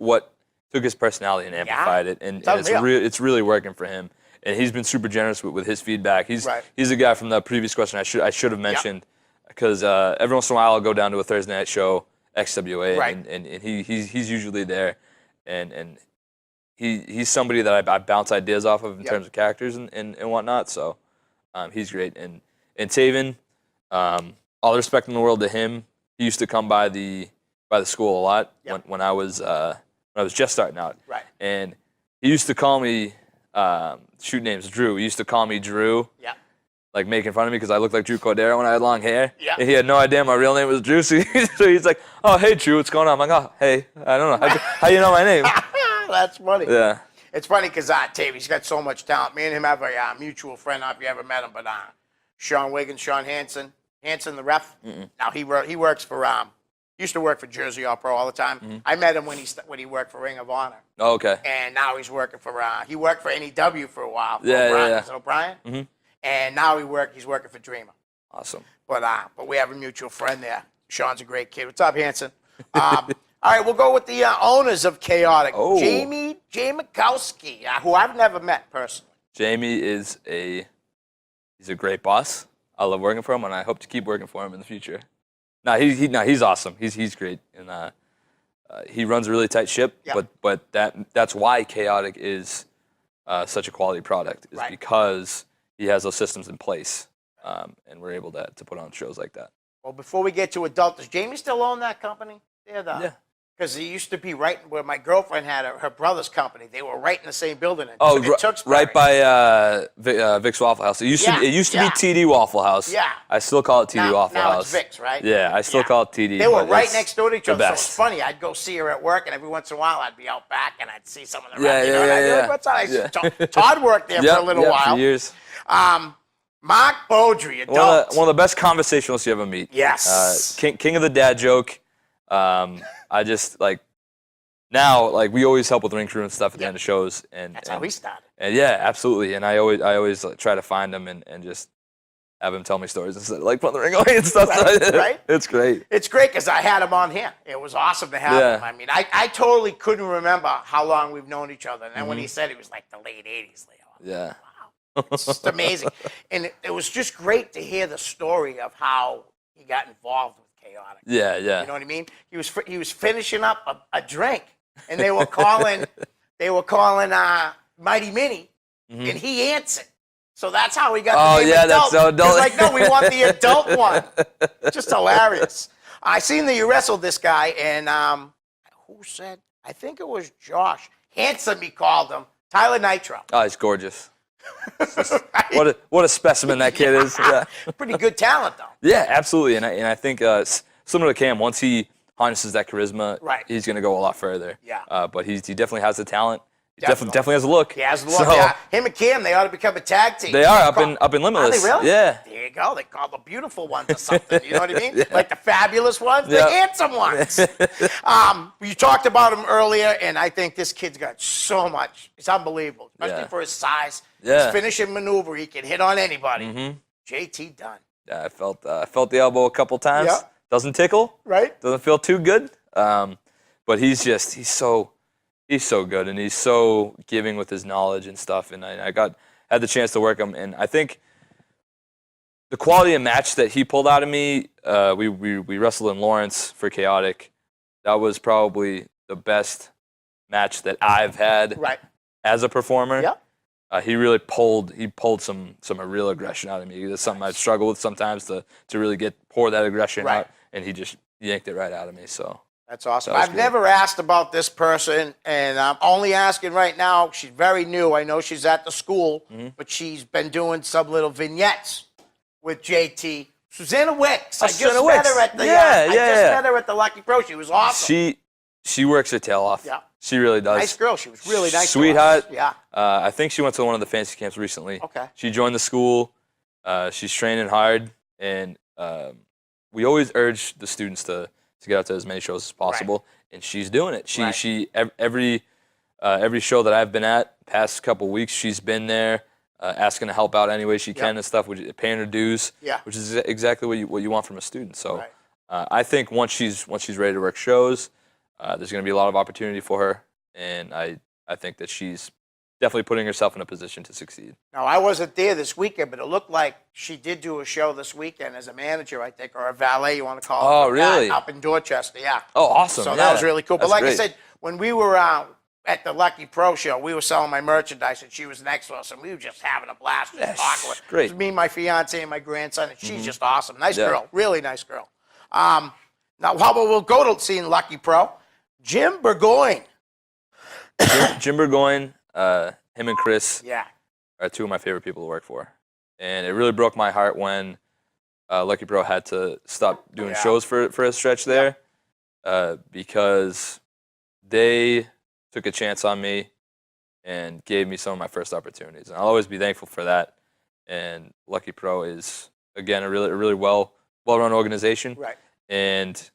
his personality and amplified it, and it's really working for him. And he's been super generous with his feedback. He's the guy from the previous question I should have mentioned, because every once in a while I'll go down to a Thursday night show, XWA, and he's usually there, and he's somebody that I bounce ideas off of in terms of characters and whatnot. So he's great. And Taven, all the respect in the world to him. He used to come by the school a lot when I was just starting out. Right. And he used to call me, shoot names, Drew. He used to call me Drew. Yeah. Like making fun of me because I looked like Drew Cordero when I had long hair. Yeah. And he had no idea my real name was Drew. So he's like, oh, hey, Drew, what's going on? I'm like, oh, hey, I don't know. How you know my name? That's funny. Yeah. It's funny because Tavy's got so much talent. Me and him have a mutual friend. I don't know if you ever met him, but Sean Wiggins, Sean Hansen the ref. Now he works for used to work for Jersey All Pro all the time. I met him when he worked for Ring of Honor. Oh, okay. And now he's working for he worked for NEW for a while. O'Brien. And now he's working for Dreamer. Awesome. But we have a mutual friend there. Sean's a great kid. What's up, Hanson? All right, we'll go with the owners of Chaotic. Oh. Jamie Makowski, who I've never met personally. Jamie he's a great boss. I love working for him, and I hope to keep working for him in the future. He's awesome. He's great, and he runs a really tight ship. Yep. But that's why Chaotic is such a quality product, is because he has those systems in place, and we're able to put on shows like that. Well, before we get to adult, does Jamie still own that company? Yeah. Because he used to be right where my girlfriend had her brother's company. They were right in the same building. Right by Vic's Waffle House. It used to be TD Waffle House. Yeah. I still call it TD Waffle now House. Now it's Vic's, right? Yeah, I still call it TD. They were right next door to each other. So best. it's funny. I'd go see her at work, and every once in a while I'd be out back, and I'd see some of the Todd worked there for a little while. For years. Mark Beaudry, adult. One of the best conversationalists you ever meet. Yes. King of the dad joke. I just now we always help with ring crew and stuff at the end of shows, and that's how we started. And yeah, absolutely. And I always try to find him and just have him tell me stories instead of putting the ring away and stuff. Right. It's great. It's great because I had him on here. It was awesome to have him. I mean, I totally couldn't remember how long we've known each other. And then when he said it was like the late 80s, yeah. Wow. It's just amazing. And it was just great to hear the story of how he got involved with Chaotic. Yeah. You know what I mean? He was finishing up a drink, and they were calling Mighty Minnie, and he answered. So that's how he got the name adult. That's so adult. He's like, no, we want the adult one. Just hilarious. I seen that you wrestled this guy, and who said? I think it was Josh. Handsome, he called him. Tyler Nitro. Oh, he's gorgeous. What a specimen that kid is. Yeah. Pretty good talent, though. Yeah, absolutely. And I think similar to Cam. Once he harnesses that charisma, Right. he's going to go a lot further. Yeah. But he definitely has the talent. He Definitely. definitely has a look. He has the look. So, Yeah. Him and Cam, they ought to become a tag team. They are up in Limitless. Are they really? Yeah. There you go. They call the beautiful ones or something. You know what I mean? Like the fabulous ones, the Yeah. handsome ones. You talked about him earlier, and I think this kid's got so much. It's unbelievable, especially Yeah. for his size. Yeah. His finishing maneuver, he can hit on anybody. JT Dunn. Yeah, I felt the elbow a couple times. Yeah. Doesn't tickle. Right? Doesn't feel too good. But he's so good, and he's so giving with his knowledge and stuff. And I had the chance to work him, and I think the quality of match that he pulled out of me. We wrestled in Lawrence for Chaotic. That was probably the best match that I've had Right. as a performer. Yeah. He really pulled some real aggression out of me. That's something I've struggled with sometimes to really pour that aggression Right. out, and he just yanked it right out of me. So That's awesome. That was I've good. never asked about this person, and I'm only asking right now. She's very new. I know she's at the school, but she's been doing some little vignettes with JT. Susanna Wicks. I just Susanna met Wicks. her at the Yeah, I yeah, just yeah. met her at the Lucky Pro. She was awesome. She works her tail off. Yeah. She really does. Nice girl. She was really nice. to Sweetheart. us. Yeah. I think she went to one of the fancy camps recently. Okay. She joined the school. She's training hard, and we always urge the students to get out to as many shows as possible, and she's doing it. Every show that I've been at, past couple weeks, she's been there, asking to help out any way she can and stuff, paying her dues, Yeah. which is exactly what you want from a student. So Right. I think once she's ready to work shows, there's going to be a lot of opportunity for her, and I think that she's definitely putting herself in a position to succeed. Now, I wasn't there this weekend, but it looked like she did do a show this weekend as a manager, I think, or a valet, you want to call it. Oh, like really? that, up in Dorchester, yeah. Oh, awesome! So yeah. that was really cool. But That's like I great. said, when we were at the Lucky Pro show, we were selling my merchandise, and she was next to us, and we were just having a blast, just Yes, talking with great. It was me, my fiance, and my grandson, and she's just awesome. Nice Yeah. girl, really nice girl. Now, how about we'll go to seeing Lucky Pro? Jim Burgoyne. Jim Burgoyne, him and Chris Yeah. are two of my favorite people to work for. And it really broke my heart when Lucky Pro had to stop doing Yeah. shows for a stretch there because they took a chance on me and gave me some of my first opportunities. And I'll always be thankful for that. And Lucky Pro is, again, a really well-run organization. Right. And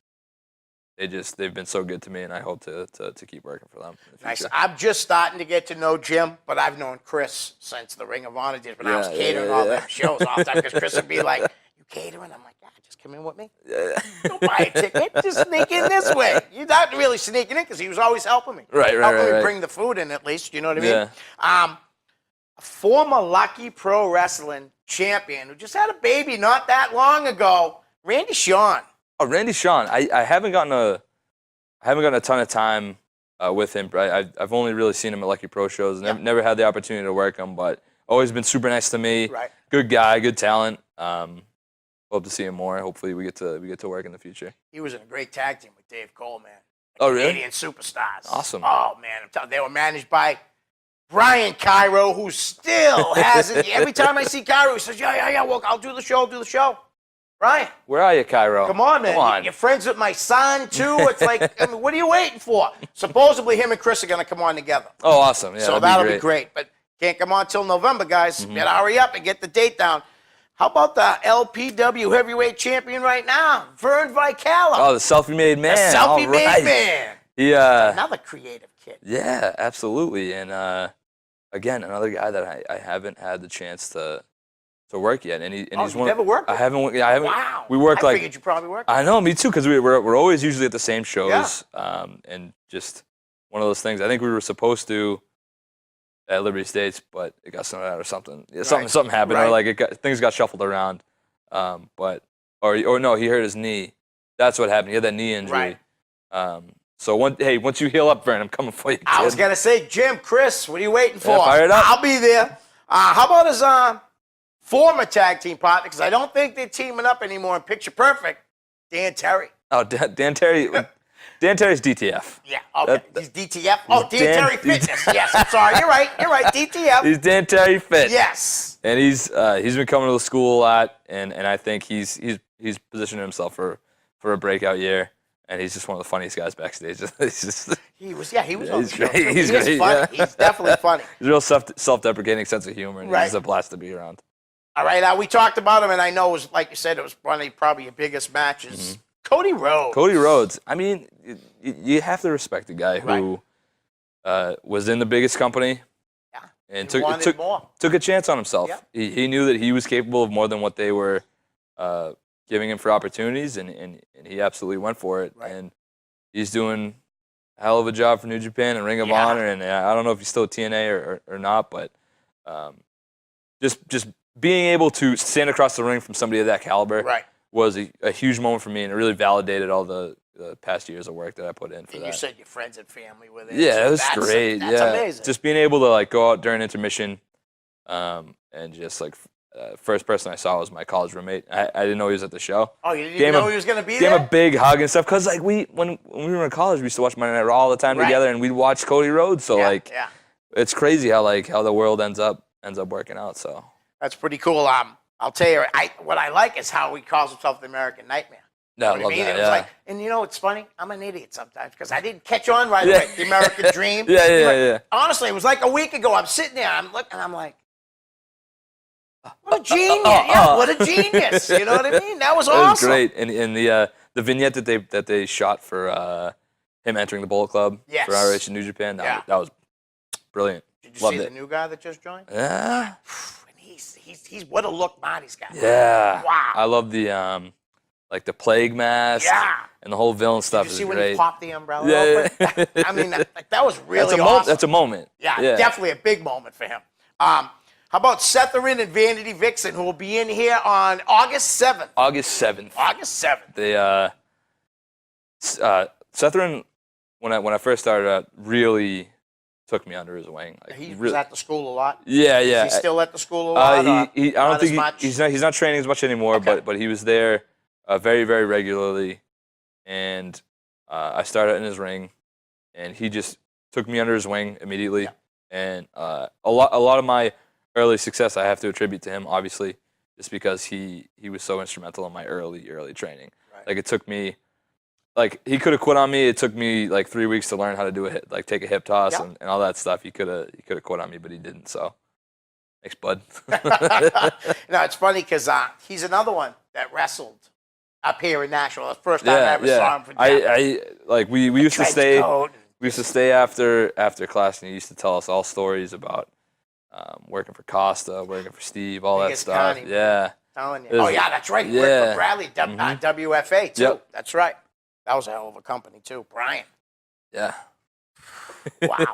they've been so good to me, and I hope to keep working for them in the Nice. future. I'm just starting to get to know Jim, but I've known Chris since the Ring of Honor days when I was Yeah, catering yeah, all yeah. them shows all the time because Chris would be like, "You catering?" I'm like, "Yeah, just come in with me. Yeah. Don't buy a ticket. Just sneak in this way." You're not really sneaking in because he was always helping me. Right, helping me right. bring the food in at least. You know what I mean? Yeah. A former Lucky Pro Wrestling champion who just had a baby not that long ago, Randy Shawn. Oh, Randy Shawn. I haven't gotten a ton of time with him. I've only really seen him at Lucky Pro shows. Never had the opportunity to work him, but always been super nice to me. Right. Good guy, good talent. Hope to see him more. Hopefully we get to work in the future. He was in a great tag team with Dave Cole, man. Oh, really? Canadian superstars. Awesome. Oh, man. I'm telling you, they were managed by Brian Cairo, who still hasn't. Every time I see Cairo, he says, yeah, well, I'll do the show. Brian, Where are you, Cairo? come on, man. Come on. You're friends with my son, too. It's like, I mean, what are you waiting for? Supposedly, him and Chris are going to come on together. Oh, awesome. Yeah, So that'll be great. But can't come on till November, guys. Better hurry up and get the date down. How about the LPW heavyweight champion right now, Vern Vicala? Oh, the selfie-made man. The selfie-made All right. man. He, Another creative kid. yeah, absolutely. And again, another guy that I haven't had the chance to work yet. And he's you've one. never worked I with haven't. Yeah, I haven't. Wow. We worked I like. figured you probably worked. I know, me too, because we're always usually at the same shows, and just one of those things. I think we were supposed to at Liberty States, but it got sent out or something. Yeah, something happened, or Right. like things got shuffled around. But no, he hurt his knee. That's what happened. He had that knee injury. Right. So once you heal up, Vern, I'm coming for you. Kid. I was gonna say, Jim, Chris, what are you waiting for? fire it up. I'll be there. How about his former tag team partner? Because I don't think they're teaming up anymore in Picture Perfect. Dan Terry. Oh, Dan Terry. Dan Terry's DTF. Yeah. Okay. He's DTF. Oh, Dan Terry Fitness. Yes. I'm sorry. You're right. DTF. He's Dan Terry Fit. Yes. And he's been coming to the school a lot, and I think he's positioned himself for for a breakout year, and he's just one of the funniest guys backstage. He was on he's the show, great. too. He's He is great, funny. yeah. He's definitely funny. He's a real self-deprecating sense of humor, and Right. he's a blast to be around. All right, we talked about him, and I know it was, like you said, it was probably your biggest matches. Cody Rhodes. Cody Rhodes. I mean, you have to respect the guy who was in the biggest company. And wanted more. took a chance on himself. Yeah. He knew that he was capable of more than what they were giving him for opportunities, and he absolutely went for it. Right. And he's doing a hell of a job for New Japan and Ring of Honor. And I don't know if he's still at TNA or not, but just being able to stand across the ring from somebody of that caliber was a huge moment for me, and it really validated all the past years of work that I put in for And that. you said your friends and family with it. Yeah, so it was that's great. That's yeah, amazing. just being able to like go out during intermission, and just like first person I saw was my college roommate. I didn't know he was at the show. Oh, you didn't know he was going to be Gave there? him a big hug and stuff, cause like when we were in college, we used to watch Monday Night Raw all the time together, and we'd watch Cody Rhodes. So it's crazy how the world ends up working out. So that's pretty cool. I'll tell you, what I like is how he calls himself the American Nightmare. No, You know what I mean? that, It was like, and you know what's funny? I'm an idiot sometimes because I didn't catch on right away. The American Dream. Yeah. Honestly, it was like a week ago. I'm sitting there, I'm looking, I'm like, what a genius! What a genius! You know what I mean? That was awesome. It was great, and the vignette that they shot for him entering the Bullet Club for RH in New Japan, that was brilliant. Did you see the new guy that just joined? Yeah. And he's what a look Marty's got. Yeah. Wow. I love the like the plague mask. Yeah. And the whole villain stuff Did you is see when great. he popped the umbrella Yeah. open? I mean, that was really awesome. That's a moment. Yeah, definitely a big moment for him. How about Setherin and Vanity Vixen, who will be in here on August 7th? August 7th. August 7th. They Setherin, when I first started out, really took me under his wing. Like, He was at the school a lot. Yeah. Is he still at the school a lot? I don't think much? he's not training as much anymore, but he was there very, very regularly, and I started in his ring, and he just took me under his wing immediately, and a lot of my early success I have to attribute to him, obviously, just because he was so instrumental in my early training. Right. Like it took me, like he could have quit on me. It took me like 3 weeks to learn how to do take a hip toss and all that stuff. He could have quit on me, but he didn't. So thanks, bud. No, it's funny because he's another one that wrestled up here in Nashville. The first time I ever saw him for we used to stay. coat. We used to stay after class, and he used to tell us all stories about working for Costa, working for Steve, all that Biggest stuff. Connie. Yeah. Telling you. Oh, yeah, that's right. He worked for Bradley, WFA, too. Yep. That's right. That was a hell of a company, too. Brian. Yeah. Wow.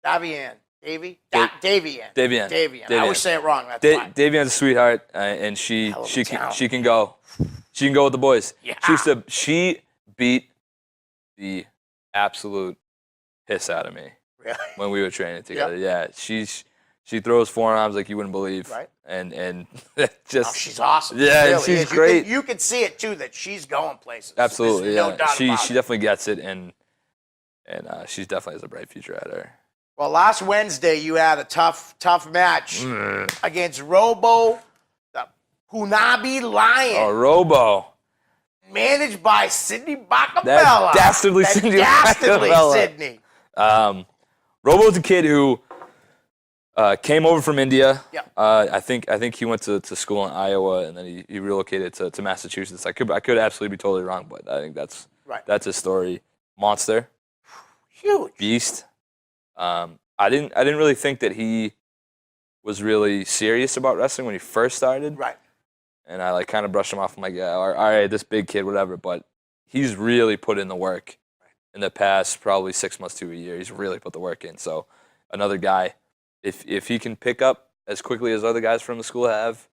Davian. Davian. I always say it wrong. That's why. Davian's a sweetheart, and she can go. She can go with the boys. Yeah. She beat the absolute piss out of me Really? when we were training together. Yeah, she throws forearms like you wouldn't believe. Right. And Oh, just she's awesome. Yeah, Really she's is. great. You can see it, too, that she's going places. absolutely. There's no Yeah, doubt she about it. definitely gets it, and she definitely has a bright future at her. Well, last Wednesday, you had a tough match against Robo, the Hunabi Lion. Oh, Robo. Managed by Sydney Bacabella. That dastardly Sydney Bacabella. Sydney. Robo's a kid who came over from India. Yeah. I think he went to school in Iowa, and then he relocated to Massachusetts. I could absolutely be totally wrong, but I think that's his story. Monster. Huge. Beast. I didn't really think that he was really serious about wrestling when he first started. Right. And I kind of brushed him off. I'm like, yeah, all right, this big kid, whatever. But he's really put in the work in the past probably 6 months to a year. He's really put the work in. So another guy, if he can pick up as quickly as other guys from the school have,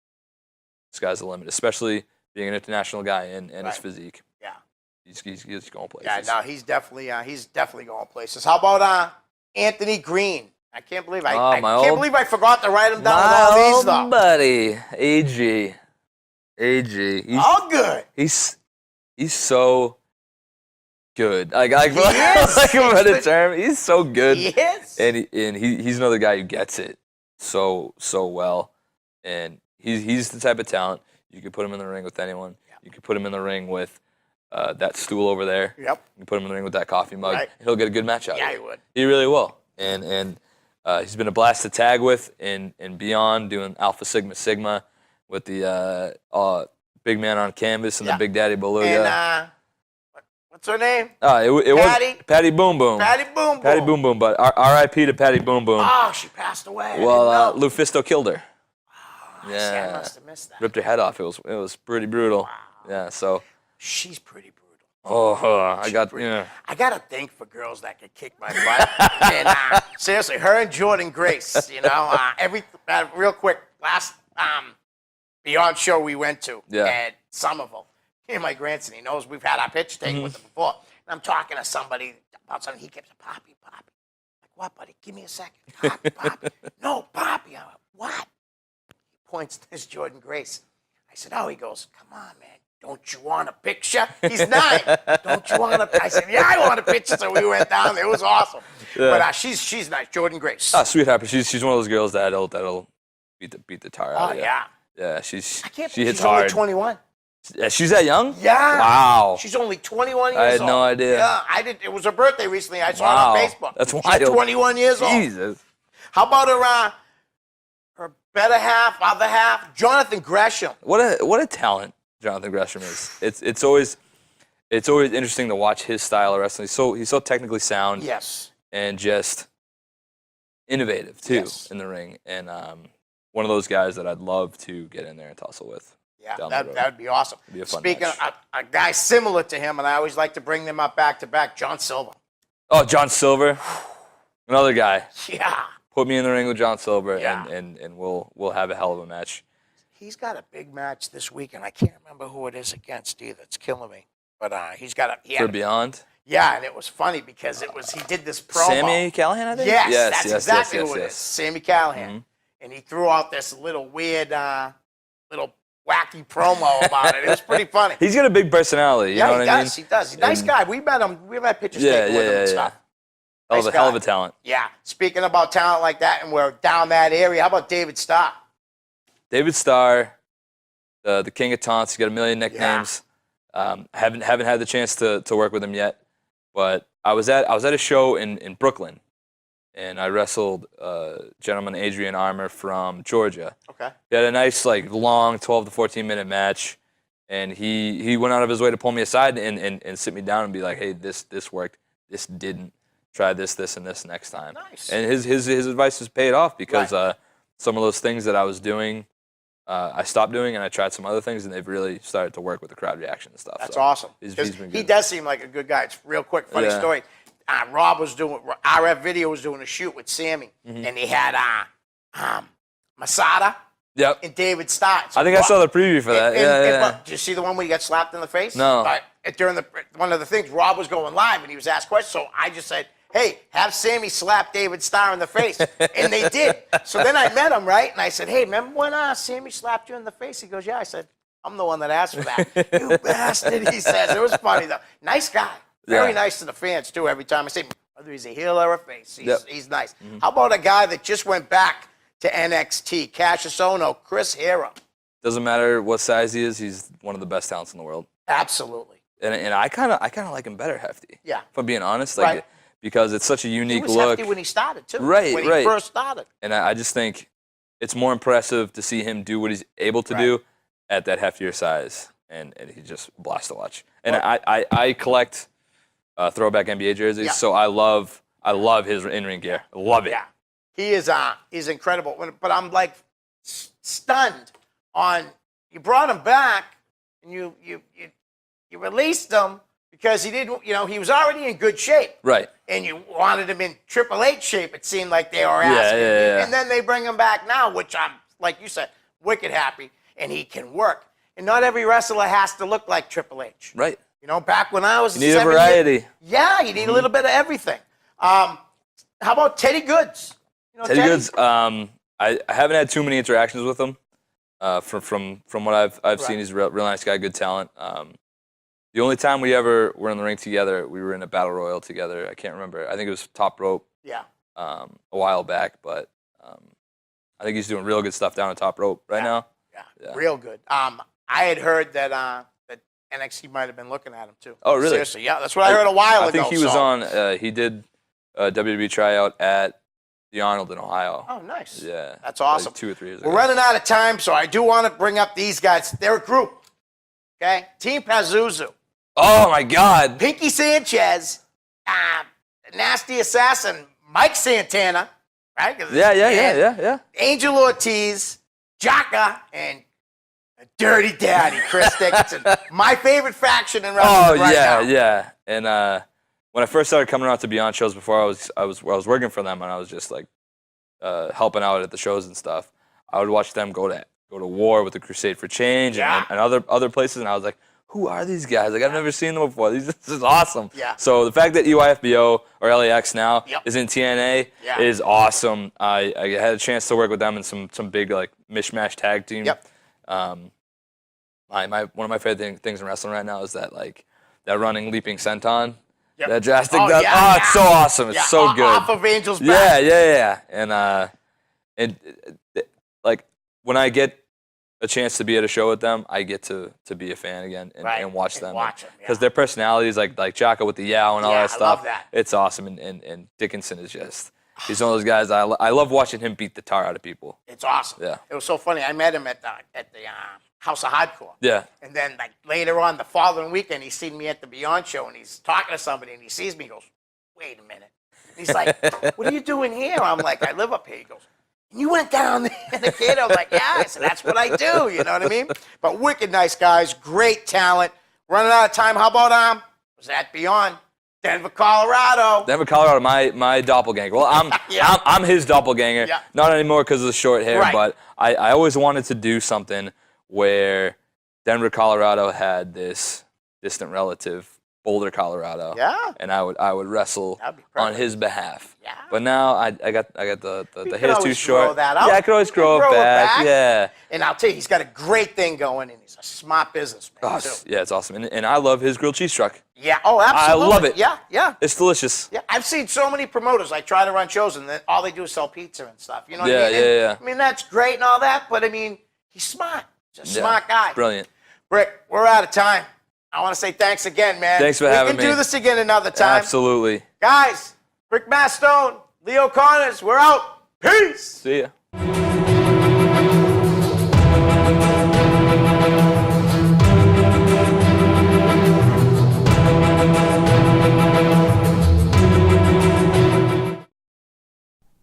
the sky's the limit, especially being an international guy and his physique. Yeah. He's going places. Yeah, no, he's definitely going places. How about Anthony Green? I can't believe I believe I forgot to write him down with all these though. Buddy, AG. He's, all good. He's so good. Like He is. for the term, he's so good. He is. And he's another guy who gets it so well. And he's the type of talent you could put him in the ring with anyone. Yeah. You could put him in the ring with that stool over there. Yep. You put him in the ring with that coffee mug. Right. He'll get a good match out of it. Yeah, he would. He really will. And he's been a blast to tag with and beyond, doing Alpha Sigma Sigma with the big man on canvas and the Big Daddy Beluga. And what's her name? It was Patty Boom Boom. Patty Boom Boom. Patty Boom Boom, but R.I.P. to Patty Boom Boom. Oh, she passed away. Well, Lufisto killed her. See, I must have missed that. Ripped her head off. It was pretty brutal. Wow. Yeah, so. She's pretty brutal. I got. I got a thing for girls that can kick my butt. And seriously, her and Jordan Grace. Real quick, last Beyond show we went to at Somerville. Me and my grandson, he knows we've had our picture taken with him before. And I'm talking to somebody about something. He keeps saying, Poppy. Like, what, buddy? Give me a second. Poppy. No, Poppy. I'm like, what? He points to this Jordan Grace. I said, oh, he goes, come on, man. Don't you want a picture? He's 9. Don't you want a? I said, yeah, I want a picture. So we went down there. It was awesome. Yeah. But she's nice, Jordan Grace. Oh, sweetheart. She's one of those girls that'll beat the tar out of you. Yeah. Yeah, she hits she's hard. Only 21. She's that young? Yeah. Wow. She's only 21 years old. I had no idea. Yeah, I did. It was her birthday recently. I saw her on Facebook. That's wild. She's 21 years old. Jesus. How about her better half, other half, Jonathan Gresham? What a talent Jonathan Gresham is. It's always interesting to watch his style of wrestling. He's so technically sound. Yes. And just innovative too in the ring. And one of those guys that I'd love to get in there and tussle with. Yeah, that would be awesome. It'd be a fun Speaking match. of a guy similar to him, and I always like to bring them up back to back, John Silver. Oh, John Silver, another guy. Yeah. Put me in the ring with John Silver, Yeah. and we'll have a hell of a match. He's got a big match this week, and I can't remember who it is against either. It's killing me. But he's got a For Beyond. Yeah, and it was funny because he did this promo. Sammy Callahan, I think. Yes, that's exactly who it yes. is. Sammy Callahan. Mm-hmm. And he threw out this little weird, little wacky promo about it. It was pretty funny. He's got a big personality. You know what I mean? He does. He's a nice guy. We met him. We've had pictures taken with him and stuff. Hell of a talent. Yeah. Speaking about talent like that, and we're down that area, how about David Starr? David Starr, the king of taunts. He's got a million nicknames. Haven't had the chance to work with him yet, but I was at a show in Brooklyn. And I wrestled gentleman Adrian Armour from Georgia. Okay. He had a nice, long 12 to 14-minute match, and he went out of his way to pull me aside and sit me down and be like, hey, this worked, this didn't. Try this, and this next time. Nice. And his advice has paid off because some of those things that I was doing, I stopped doing, and I tried some other things, and they've really started to work with the crowd reaction and stuff. That's awesome. He's been good. He does seem like a good guy. It's real quick, funny story. Rob was doing, RF Video was doing a shoot with Sammy, and he had Masada and David Starr. I think I saw the preview for that. Did you see the one where he got slapped in the face? No. During one of the things, Rob was going live, and he was asked questions, so I just said, hey, have Sammy slap David Starr in the face. And they did. So then I met him, right? And I said, hey, remember when Sammy slapped you in the face? He goes, yeah. I said, I'm the one that asked for that. You bastard, he says. It was funny, though. Nice guy. Very nice to the fans, too, every time I say, whether he's a heel or a face. He's nice. Mm-hmm. How about a guy that just went back to NXT, Cassius Ohno, Chris Hero? Doesn't matter what size he is, he's one of the best talents in the world. Absolutely. And I kind of like him better hefty. Yeah. If I'm being honest. Because it's such a unique look. He was hefty when he started, too. Right, when he first started. And I just think it's more impressive to see him do what he's able to do at that heftier size. And he's just a blast to watch. And I collect throwback NBA jerseys, so I love his in-ring gear. I love it. Yeah. He is he's incredible. But I'm, stunned on, you brought him back, and you released him, because he didn't, he was already in good shape. Right. And you wanted him in Triple H shape, it seemed like they were asking. Yeah. And then they bring him back now, which I'm, like you said, wicked happy, and he can work. And not every wrestler has to look like Triple H. Right. Back when I was you need a variety. You need a little bit of everything. How about Teddy Goods? Teddy Goods, I haven't had too many interactions with him. From what I've seen, he's a real nice guy, good talent. The only time we ever were in the ring together, we were in a battle royal together. I can't remember. I think it was Top Rope. Yeah. A while back, but I think he's doing real good stuff down at Top Rope right now. Yeah. Real good. I had heard that NXT might have been looking at him too. Oh, really? Seriously, yeah. That's what I heard a while ago. I think he was so. on. He did a WWE tryout at the Arnold in Ohio. Oh, nice. Yeah, That's awesome. Like 2 or 3 years We're ago. running out of time, so I do want to bring up these guys. They're a group. Okay, Team Pazuzu, Oh my God! Pinky Sanchez, Nasty Assassin, Mike Santana, right? Yeah. Angel Ortiz, Jaka, and Dirty Daddy, Chris Dickinson. My favorite faction in wrestling right now. yeah. And when I first started coming out to Beyond shows, before I was working for them, and I was just like helping out at the shows and stuff. I would watch them go to war with the Crusade for Change and other places, and I was like, who are these guys? Like, I've never seen them before. This is awesome. Yeah. So the fact that EYFBO or LAX now is in TNA is awesome. I had a chance to work with them in some big like mishmash tag team. Yep. One of my favorite things in wrestling right now is that like that running leaping senton. Yep. That drastic. Oh, It's so awesome. It's so good. Off of Angel's back. Yeah. And like when I get a chance to be at a show with them, I get to be a fan again and watch them. Because their personalities, like Jaka with the yow and all that stuff. I love that. It's awesome. And Dickinson is just, he's one of those guys, I love watching him beat the tar out of people. It's awesome. Yeah. It was so funny. I met him at the House of Hardcore. Yeah. And then like later on the following weekend, he's seen me at the Beyond show, and he's talking to somebody, and he sees me. He goes, "Wait a minute." And he's like, "What are you doing here?" I'm like, "I live up here." He goes, "You went down there?" And the kid, I was like, "Yeah." I said, "That's what I do." You know what I mean? But wicked nice guys, great talent. Running out of time. How about was that Beyond? Denver, Colorado. My doppelganger. Well, I'm his doppelganger. Yeah. Not anymore because of the short hair, Right. but I always wanted to do something where Denver, Colorado had this distant relative, Boulder, Colorado. Yeah. And I would wrestle That'd be on perfect. his behalf. Yeah. But now I got the You could hair's too always short. grow that out. Yeah, I could always You can grow it grow it back. back. Yeah. And I'll tell you, he's got a great thing going, and he's a smart businessman, Oh, too. yeah, it's awesome. And I love his grilled cheese truck. Yeah. Oh, absolutely. love it. Yeah. It's delicious. Yeah, I've seen so many promoters. I try to run shows, and then all they do is sell pizza and stuff. You know what I mean? Yeah. I mean, that's great and all that, but I mean, he's smart. He's a smart guy. Brilliant. Rick, we're out of time. I want to say thanks again, man. Thanks for having me. We can do this again another time. Absolutely. Guys, Rick Mastone, Leo Connors, we're out. Peace. See ya.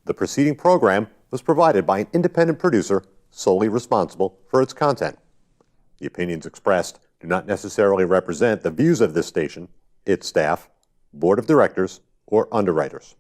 The preceding program was provided by an independent producer solely responsible for its content. The opinions expressed do not necessarily represent the views of this station, its staff, board of directors, or underwriters.